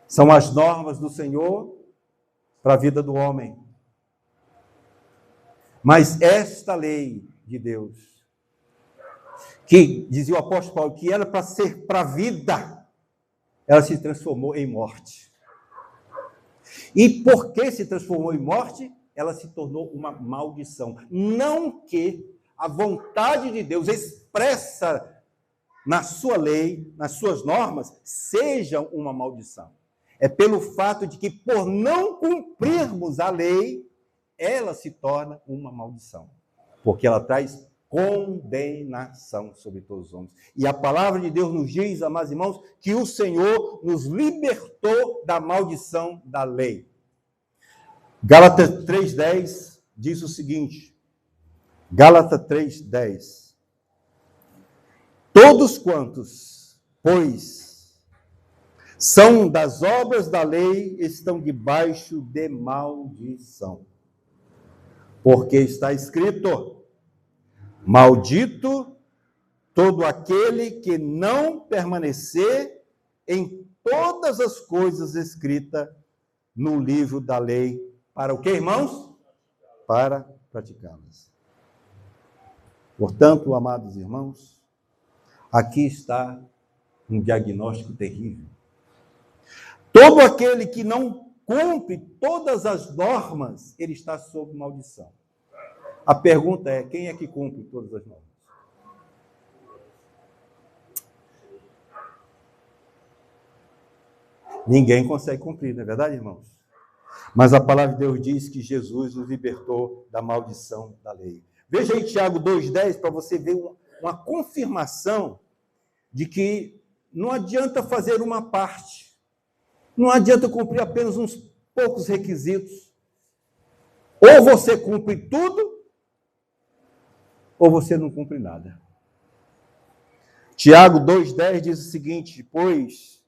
São as normas do Senhor para a vida do homem. Mas esta lei de Deus, que, dizia o apóstolo Paulo, que era para ser para a vida, ela se transformou em morte. E porque se transformou em morte, ela se tornou uma maldição. Não que a vontade de Deus expressa na sua lei, nas suas normas, seja uma maldição. É pelo fato de que, por não cumprirmos a lei, ela se torna uma maldição. Porque ela traz condenação sobre todos os homens. E a palavra de Deus nos diz, amados irmãos, que o Senhor nos libertou da maldição da lei. Gálatas 3,10 diz o seguinte, Gálatas 3,10. Todos quantos, pois, são das obras da lei, estão debaixo de maldição. Porque está escrito, maldito todo aquele que não permanecer em todas as coisas escritas no livro da lei. Para o que, irmãos? Para praticá-las. Portanto, amados irmãos, aqui está um diagnóstico terrível. Todo aquele que não cumpre todas as normas, ele está sob maldição. A pergunta é, quem é que cumpre todas as normas? Ninguém consegue cumprir, não é verdade, irmãos? Mas a palavra de Deus diz que Jesus nos libertou da maldição da lei. Veja aí Tiago 2,10 para você ver uma confirmação de que não adianta fazer uma parte. Não adianta cumprir apenas uns poucos requisitos. Ou você cumpre tudo, ou você não cumpre nada. Tiago 2,10 diz o seguinte: pois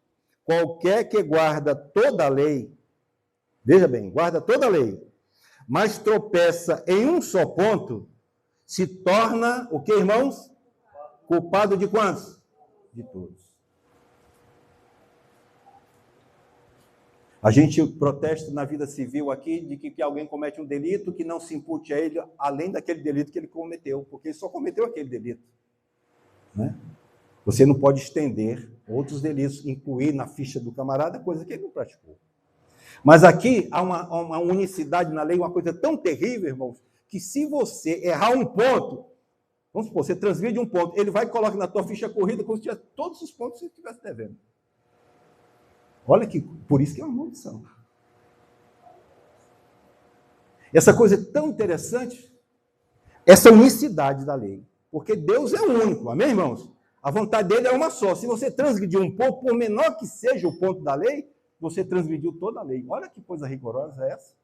qualquer que guarda toda a lei, veja bem, guarda toda a lei, mas tropeça em um só ponto, se torna, o que, irmãos? Culpado de quantos? De todos. A gente protesta na vida civil aqui de que alguém comete um delito que não se impute a ele além daquele delito que ele cometeu, porque ele só cometeu aquele delito. Né? Você não pode estender outros delitos, incluir na ficha do camarada coisa que ele não praticou. Mas aqui há uma unicidade na lei, uma coisa tão terrível, irmãos, que se você errar um ponto, vamos supor, você transgride um ponto, ele vai e coloca na tua ficha corrida como se tivesse todos os pontos que você estivesse devendo. Olha que, por isso que é uma maldição. Essa coisa é tão interessante, essa unicidade da lei, porque Deus é o único, amém, irmãos? A vontade dele é uma só. Se você transgredir um ponto, por menor que seja o ponto da lei, você transgrediu toda a lei. Olha que coisa rigorosa é essa.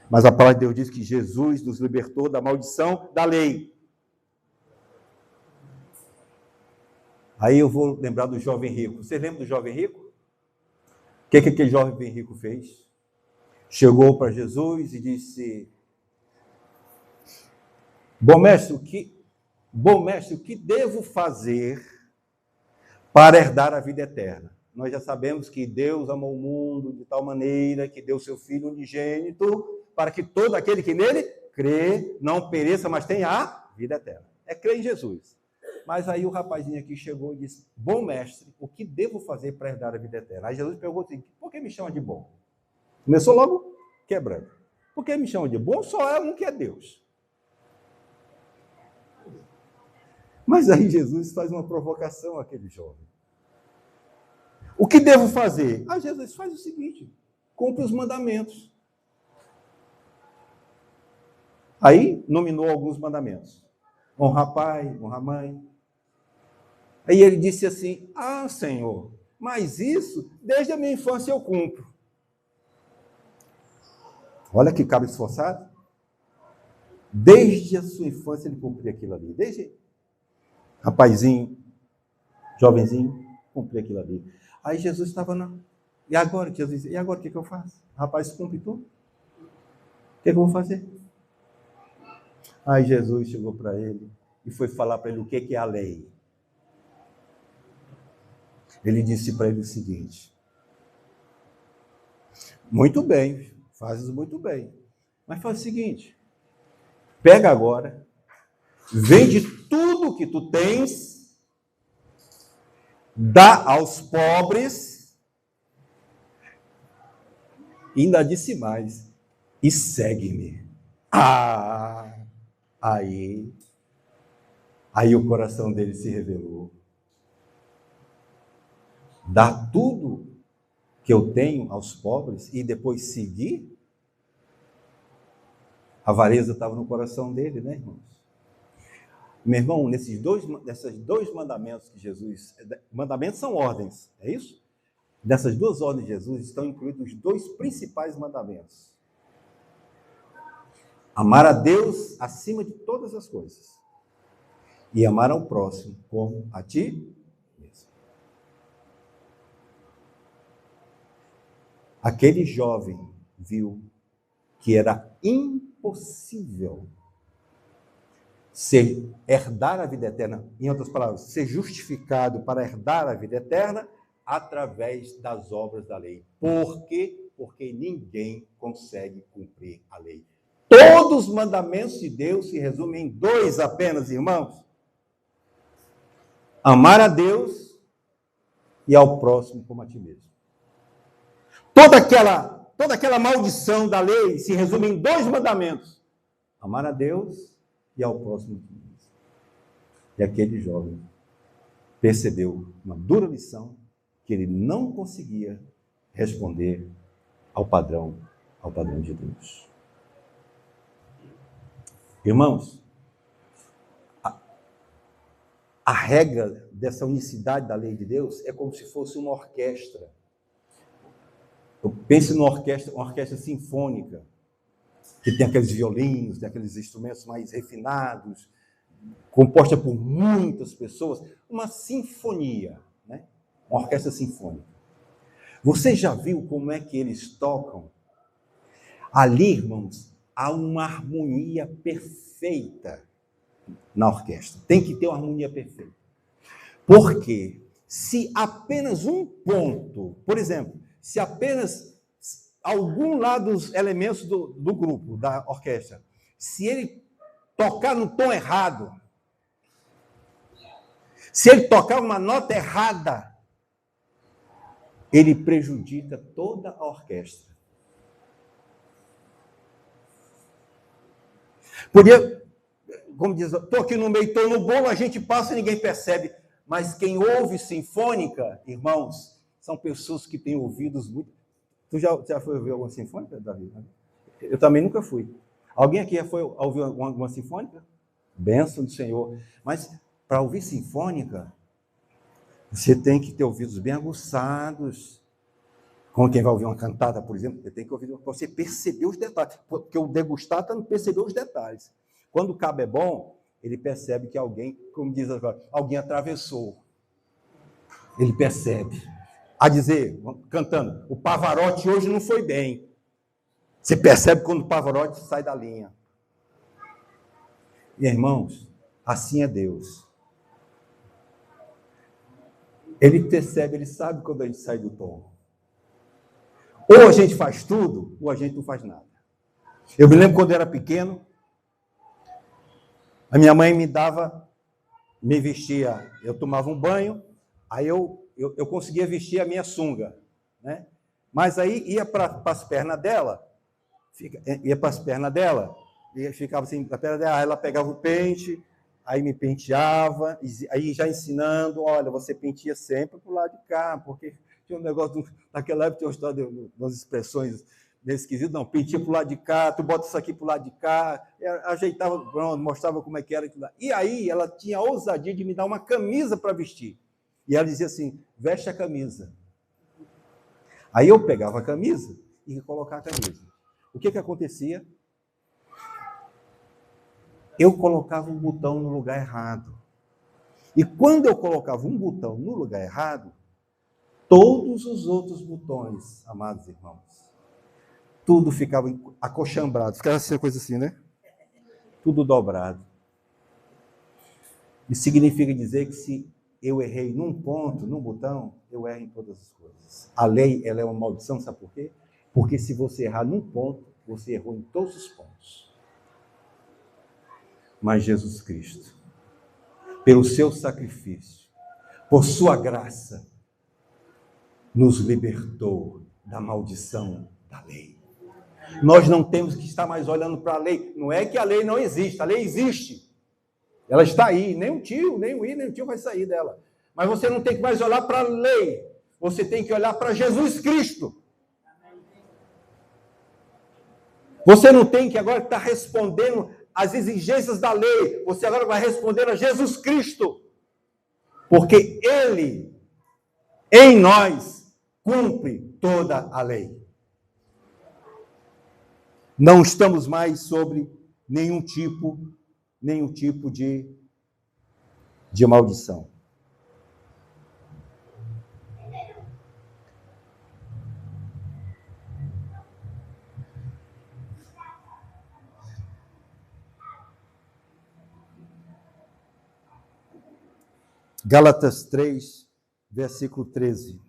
Mas a palavra de Deus diz que Jesus nos libertou da maldição da lei. Aí eu vou lembrar do jovem rico. Você lembra do jovem rico? O que aquele jovem rico fez? Chegou para Jesus e disse: Bom mestre, o que devo fazer para herdar a vida eterna? Nós já sabemos que Deus amou o mundo de tal maneira que deu seu Filho unigênito para que todo aquele que nele crê não pereça, mas tenha a vida eterna. É crer em Jesus. Mas aí o rapazinho aqui chegou e disse: Bom mestre, o que devo fazer para herdar a vida eterna? Aí Jesus perguntou assim: por que me chama de bom? Começou logo quebrando. Por que me chama de bom? Só é um que é Deus. Mas aí Jesus faz uma provocação àquele jovem. O que devo fazer? Ah, Jesus faz o seguinte: cumpre os mandamentos. Aí nominou alguns mandamentos. Honrar pai, honrar mãe. Aí ele disse assim: ah, Senhor, mas isso desde a minha infância eu cumpro. Olha que cabra esforçado. Desde a sua infância ele cumpria aquilo ali. Desde rapazinho, jovenzinho, cumpria aquilo ali. Aí Jesus estava na... E agora? Jesus disse: e agora o que eu faço? O rapaz cumpre tudo. O que eu vou fazer? Aí Jesus chegou para ele e foi falar para ele o que é a lei. Ele disse para ele o seguinte: muito bem, fazes muito bem, mas faz o seguinte: pega agora, vende tudo que tu tens, dá aos pobres, e ainda disse mais: e segue-me. Aí o coração dele se revelou. Dar tudo que eu tenho aos pobres e depois seguir? A avareza estava no coração dele, né, irmãos? Meu irmão, nesses dois mandamentos que Jesus... Mandamentos são ordens, é isso? Nessas duas ordens de Jesus estão incluídos os dois principais mandamentos. Amar a Deus acima de todas as coisas. E amar ao próximo como a ti mesmo. Aquele jovem viu que era impossível herdar a vida eterna, em outras palavras, ser justificado para herdar a vida eterna através das obras da lei. Por quê? Porque ninguém consegue cumprir a lei. Todos os mandamentos de Deus se resumem em dois apenas, irmãos: amar a Deus e ao próximo como a ti mesmo. Toda aquela maldição da lei se resume em dois mandamentos: amar a Deus e ao próximo. E aquele jovem percebeu uma dura lição, que ele não conseguia responder ao padrão de Deus. Irmãos, A regra dessa unicidade da lei de Deus é como se fosse uma orquestra. Eu penso numa orquestra, uma orquestra sinfônica, que tem aqueles violinos, tem aqueles instrumentos mais refinados, composta por muitas pessoas, uma sinfonia, né? Uma orquestra sinfônica. Você já viu como é que eles tocam? Ali, irmãos, há uma harmonia perfeita na orquestra. Tem que ter uma harmonia perfeita. Porque se apenas um ponto, por exemplo, se apenas algum lá dos elementos do grupo, da orquestra, se ele tocar no tom errado, se ele tocar uma nota errada, ele prejudica toda a orquestra. Podia, como diz, estou aqui no meio, estou no bolo, a gente passa e ninguém percebe. Mas quem ouve sinfônica, irmãos, são pessoas que têm ouvidos muito... Tu já foi ouvir alguma sinfônica, Davi? Eu também nunca fui. Alguém aqui já foi ouvir alguma sinfônica? Bênção do Senhor. Mas para ouvir sinfônica, você tem que ter ouvidos bem aguçados. Como quem vai ouvir uma cantada, por exemplo, você tem que ouvir para você perceber os detalhes. Porque o degustado não percebeu os detalhes. Quando o cabo é bom, ele percebe que alguém, como diz agora, alguém atravessou. Ele percebe. A dizer, cantando, o Pavarotti hoje não foi bem. Você percebe quando o Pavarotti sai da linha. E, irmãos, assim é Deus. Ele percebe, ele sabe quando a gente sai do tom. Ou a gente faz tudo, ou a gente não faz nada. Eu me lembro quando eu era pequeno, a minha mãe me vestia, eu tomava um banho, aí eu conseguia vestir a minha sunga, né? Mas aí ia para as pernas dela, e ficava assim, na perna dela, aí ela pegava o pente, aí me penteava, aí já ensinando, olha, você penteia sempre para o lado de cá, porque tinha um negócio, naquela época tinha uma história de umas expressões meio esquisitas, não, penteia para o lado de cá, tu bota isso aqui para o lado de cá, ajeitava, mostrava como é que era. E aí ela tinha a ousadia de me dar uma camisa para vestir. E ela dizia assim, veste a camisa. Aí eu pegava a camisa e ia colocar a camisa. O que acontecia? Eu colocava um botão no lugar errado. E quando eu colocava um botão no lugar errado, todos os outros botões, amados irmãos, tudo ficava acochambrado. Ficava assim, coisa assim, né? Tudo dobrado. Isso significa dizer que se eu errei num ponto, num botão, eu erro em todas as coisas. A lei, ela é uma maldição, sabe por quê? Porque se você errar num ponto, você errou em todos os pontos. Mas Jesus Cristo, pelo seu sacrifício, por sua graça, nos libertou da maldição da lei. Nós não temos que estar mais olhando para a lei. Não é que a lei não existe, a lei existe. Ela está aí, nem o tio vai sair dela. Mas você não tem que mais olhar para a lei, você tem que olhar para Jesus Cristo. Você não tem que agora estar respondendo às exigências da lei, você agora vai responder a Jesus Cristo. Porque Ele, em nós, cumpre toda a lei. Não estamos mais sobre nenhum tipo de maldição. Gálatas 3, versículo 13.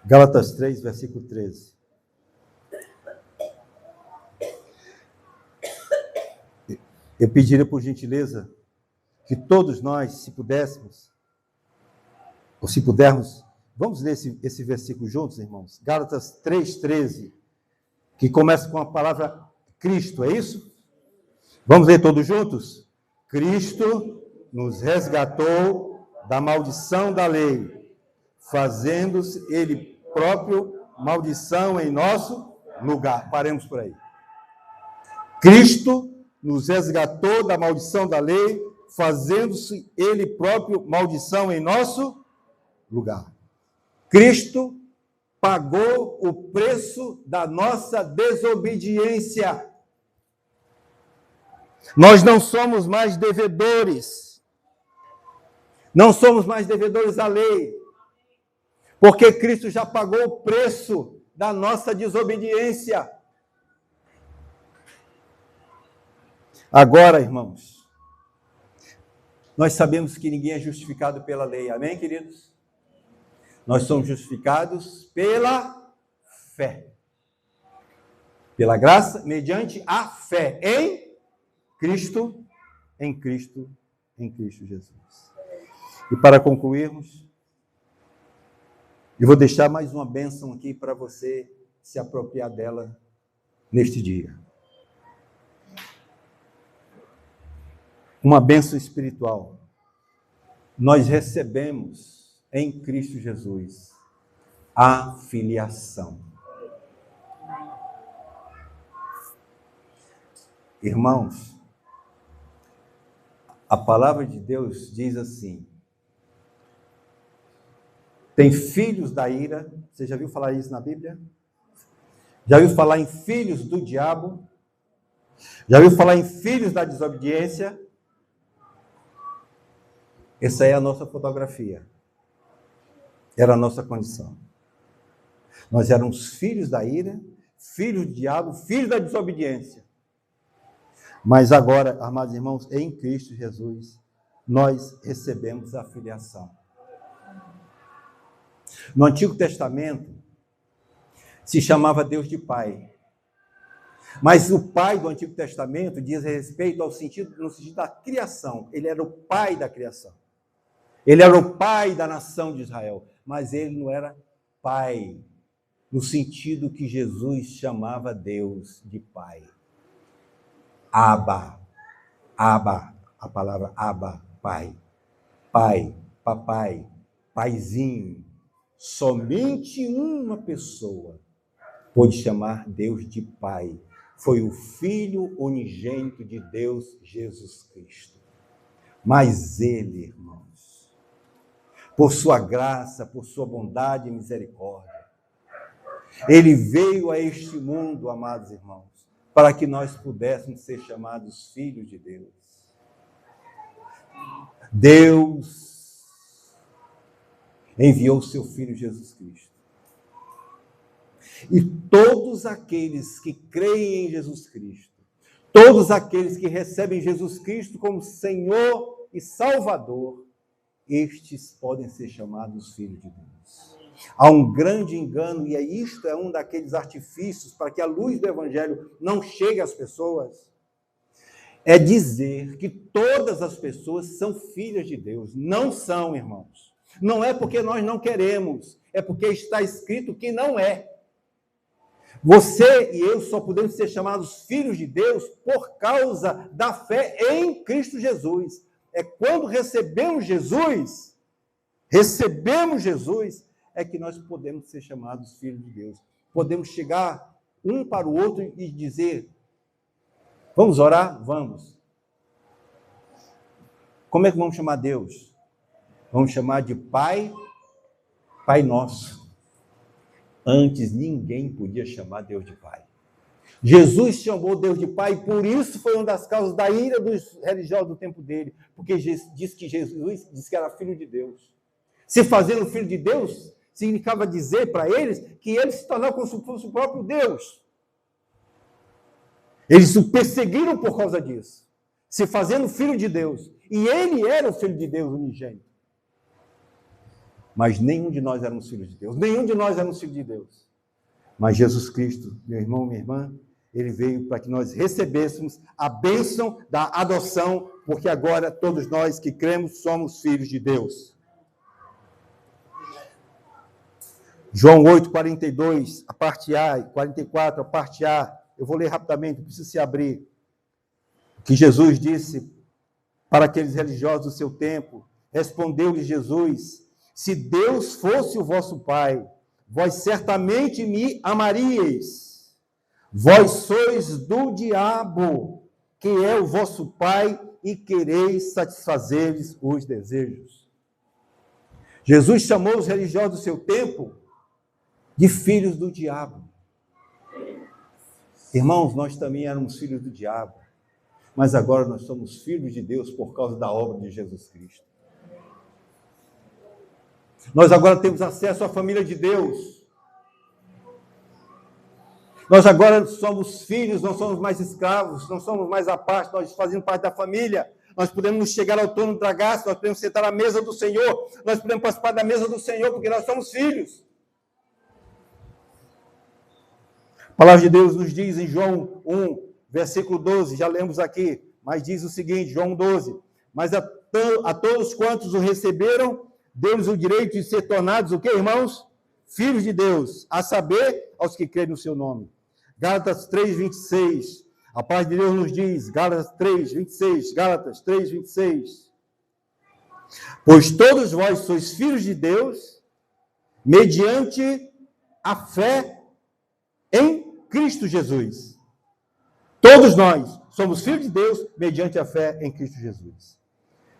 Gálatas 3, versículo 13. Eu pediria, por gentileza, que todos nós, se pudermos, vamos ler esse versículo juntos, irmãos? Gálatas 3, 13, que começa com a palavra Cristo, é isso? Vamos ler todos juntos? Cristo nos resgatou da maldição da lei, fazendo-se Ele próprio maldição em nosso lugar. Paremos por aí. Cristo nos resgatou da maldição da lei, fazendo-se ele próprio maldição em nosso lugar. Cristo pagou o preço da nossa desobediência. Nós não somos mais devedores. Não somos mais devedores à lei. Porque Cristo já pagou o preço da nossa desobediência. Agora, irmãos, nós sabemos que ninguém é justificado pela lei. Amém, queridos? Nós somos justificados pela fé. Pela graça, mediante a fé em Cristo, em Cristo, em Cristo Jesus. E para concluirmos, eu vou deixar mais uma bênção aqui para você se apropriar dela neste dia. Uma bênção espiritual. Nós recebemos em Cristo Jesus a filiação. Irmãos, a palavra de Deus diz assim: tem filhos da ira. Você já viu falar isso na Bíblia? Já viu falar em filhos do diabo? Já viu falar em filhos da desobediência? Essa é a nossa fotografia. Era a nossa condição. Nós éramos filhos da ira, filhos do diabo, filhos da desobediência. Mas agora, amados irmãos, em Cristo Jesus, nós recebemos a filiação. No Antigo Testamento, se chamava Deus de Pai. Mas o Pai do Antigo Testamento diz respeito no sentido da criação. Ele era o Pai da criação. Ele era o Pai da nação de Israel. Mas ele não era Pai, no sentido que Jesus chamava Deus de Pai. Abba, a palavra Abba, Pai. Pai, papai, paizinho. Somente uma pessoa pôde chamar Deus de Pai. Foi o Filho unigênito de Deus, Jesus Cristo. Mas ele, irmãos, por sua graça, por sua bondade e misericórdia, ele veio a este mundo, amados irmãos, para que nós pudéssemos ser chamados filhos de Deus. Deus enviou seu Filho Jesus Cristo. E todos aqueles que creem em Jesus Cristo, todos aqueles que recebem Jesus Cristo como Senhor e Salvador, estes podem ser chamados filhos de Deus. Há um grande engano, e isto é um daqueles artifícios para que a luz do Evangelho não chegue às pessoas, é dizer que todas as pessoas são filhas de Deus. Não são, irmãos. Não é porque nós não queremos, é porque está escrito que não é. Você e eu só podemos ser chamados filhos de Deus por causa da fé em Cristo Jesus. É quando recebemos Jesus, é que nós podemos ser chamados filhos de Deus. Podemos chegar um para o outro e dizer: vamos orar? Vamos. Como é que vamos chamar Deus? Vamos chamar de Pai, Pai Nosso. Antes ninguém podia chamar Deus de Pai. Jesus chamou Deus de Pai, e por isso foi uma das causas da ira dos religiosos do tempo dele, porque disse que Jesus disse que era filho de Deus. Se fazendo filho de Deus, significava dizer para eles que ele se tornava como se fosse o próprio Deus. Eles o perseguiram por causa disso, se fazendo filho de Deus. E ele era o filho de Deus unigênito. Mas nenhum de nós éramos filhos de Deus. Nenhum de nós éramos filhos de Deus. Mas Jesus Cristo, meu irmão, minha irmã, ele veio para que nós recebêssemos a bênção da adoção, porque agora todos nós que cremos somos filhos de Deus. João 8, 42, a parte A, e 44, a parte A. Eu vou ler rapidamente, não precisa se abrir. Que Jesus disse para aqueles religiosos do seu tempo. Respondeu-lhe Jesus: se Deus fosse o vosso Pai, vós certamente me amaríeis. Vós sois do diabo, que é o vosso Pai, e quereis satisfazer-lhes os desejos. Jesus chamou os religiosos do seu tempo de filhos do diabo. Irmãos, nós também éramos filhos do diabo, mas agora nós somos filhos de Deus por causa da obra de Jesus Cristo. Nós agora temos acesso à família de Deus. Nós agora somos filhos, não somos mais escravos, não somos mais à parte, nós fazemos parte da família. Nós podemos chegar ao trono da graça, nós podemos sentar à mesa do Senhor, nós podemos participar da mesa do Senhor, porque nós somos filhos. A palavra de Deus nos diz em João 1, versículo 12, já lemos aqui, mas diz o seguinte, João 12, mas a todos quantos o receberam, deu-lhes o direito de ser tornados, o quê, irmãos? Filhos de Deus, a saber, aos que creem no seu nome. Gálatas 3, 26, a palavra de Deus nos diz, Gálatas 3, 26, pois todos vós sois filhos de Deus, mediante a fé em Cristo Jesus. Todos nós somos filhos de Deus, mediante a fé em Cristo Jesus.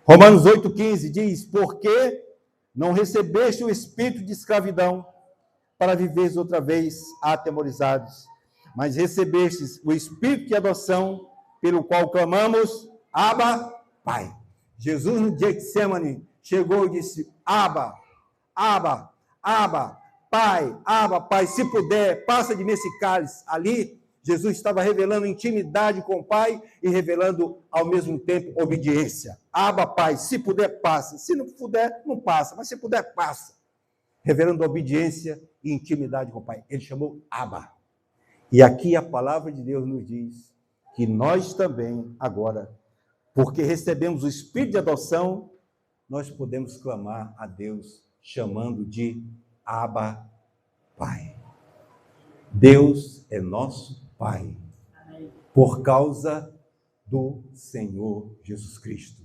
Romanos 8, 15 diz, porque não recebeste o espírito de escravidão, para viveres outra vez atemorizados, mas recebestes o espírito de adoção, pelo qual clamamos, Abba, Pai. Jesus no Getsemane chegou e disse, Abba, Abba, Abba, Pai, Abba, Pai, se puder, passa de mim esse cálice. Ali, Jesus estava revelando intimidade com o Pai e revelando ao mesmo tempo obediência. Abba, Pai, se puder, passa. Se não puder, não passa, mas se puder, passa. Revelando obediência e intimidade com o Pai. Ele chamou Abba. E aqui a palavra de Deus nos diz que nós também, agora, porque recebemos o Espírito de adoção, nós podemos clamar a Deus, chamando de Abba, Pai. Deus é nosso Pai, por causa do Senhor Jesus Cristo.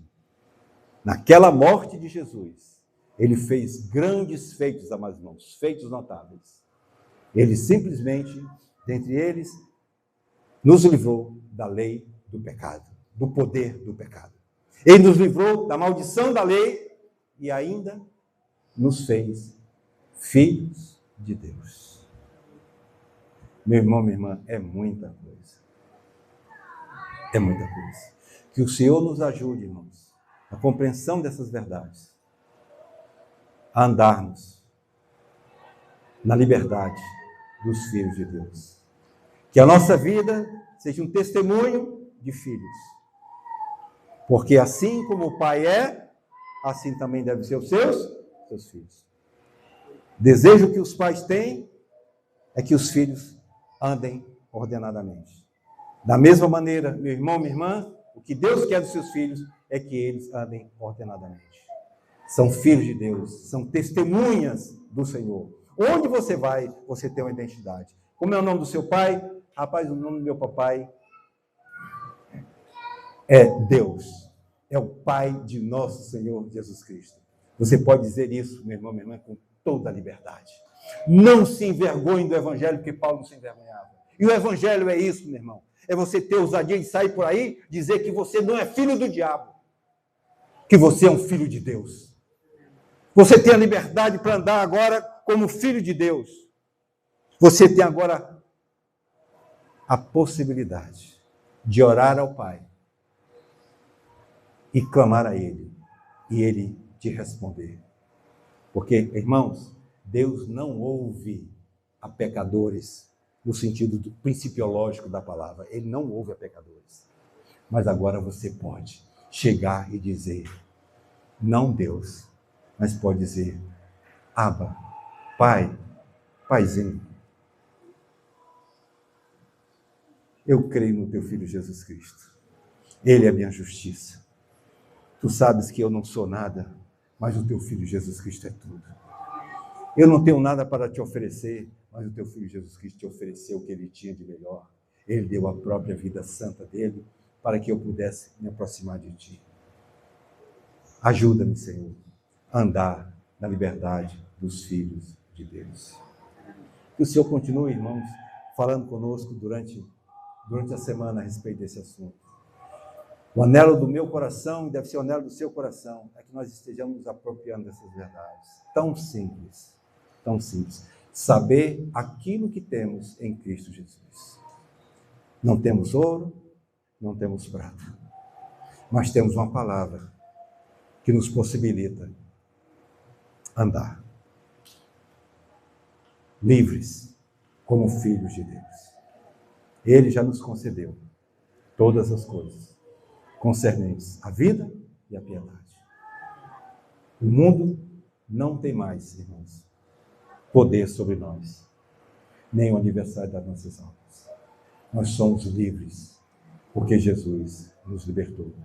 Naquela morte de Jesus, ele fez grandes feitos, amados irmãos, feitos notáveis. Ele simplesmente, dentre eles, nos livrou da lei do pecado, do poder do pecado. Ele nos livrou da maldição da lei e ainda nos fez filhos de Deus. Meu irmão, minha irmã, é muita coisa. É muita coisa. Que o Senhor nos ajude, irmãos, na compreensão dessas verdades, a andarmos na liberdade dos filhos de Deus. Que a nossa vida seja um testemunho de filhos. Porque assim como o Pai é, assim também devem ser os seus filhos. Desejo que os pais têm é que os filhos andem ordenadamente. Da mesma maneira, meu irmão, minha irmã, o que Deus quer dos seus filhos é que eles andem ordenadamente. São filhos de Deus, são testemunhas do Senhor. Onde você vai, você tem uma identidade. Como é o nome do seu pai? Rapaz, o nome do meu papai é Deus. É o Pai de nosso Senhor Jesus Cristo. Você pode dizer isso, meu irmão, minha irmã, com toda a liberdade. Não se envergonhe do Evangelho, porque Paulo não se envergonhava. E o Evangelho é isso, meu irmão. É você ter ousadia de sair por aí, dizer que você não é filho do diabo, que você é um filho de Deus. Você tem a liberdade para andar agora como filho de Deus. Você tem agora a possibilidade de orar ao Pai e clamar a Ele, e Ele te responder. Porque, irmãos, Deus não ouve a pecadores no sentido do principiológico da palavra. Ele não ouve a pecadores. Mas agora você pode chegar e dizer, não Deus, mas pode dizer, Abba, Pai, Paizinho, eu creio no teu Filho Jesus Cristo. Ele é a minha justiça. Tu sabes que eu não sou nada, mas o teu Filho Jesus Cristo é tudo. Eu não tenho nada para te oferecer, mas o teu Filho Jesus Cristo te ofereceu o que ele tinha de melhor. Ele deu a própria vida santa dele para que eu pudesse me aproximar de ti. Ajuda-me, Senhor, a andar na liberdade dos filhos de Deus. Que o Senhor continue, irmãos, falando conosco durante a semana a respeito desse assunto. O anelo do meu coração, e deve ser o anelo do seu coração, é que nós estejamos nos apropriando dessas verdades. Tão simples, tão simples. Saber aquilo que temos em Cristo Jesus. Não temos ouro, não temos prata, mas temos uma palavra que nos possibilita andar livres como filhos de Deus. Ele já nos concedeu todas as coisas concernentes à vida e à piedade. O mundo não tem mais, irmãos, poder sobre nós, nem o aniversário das nossas almas. Nós somos livres, porque Jesus nos libertou.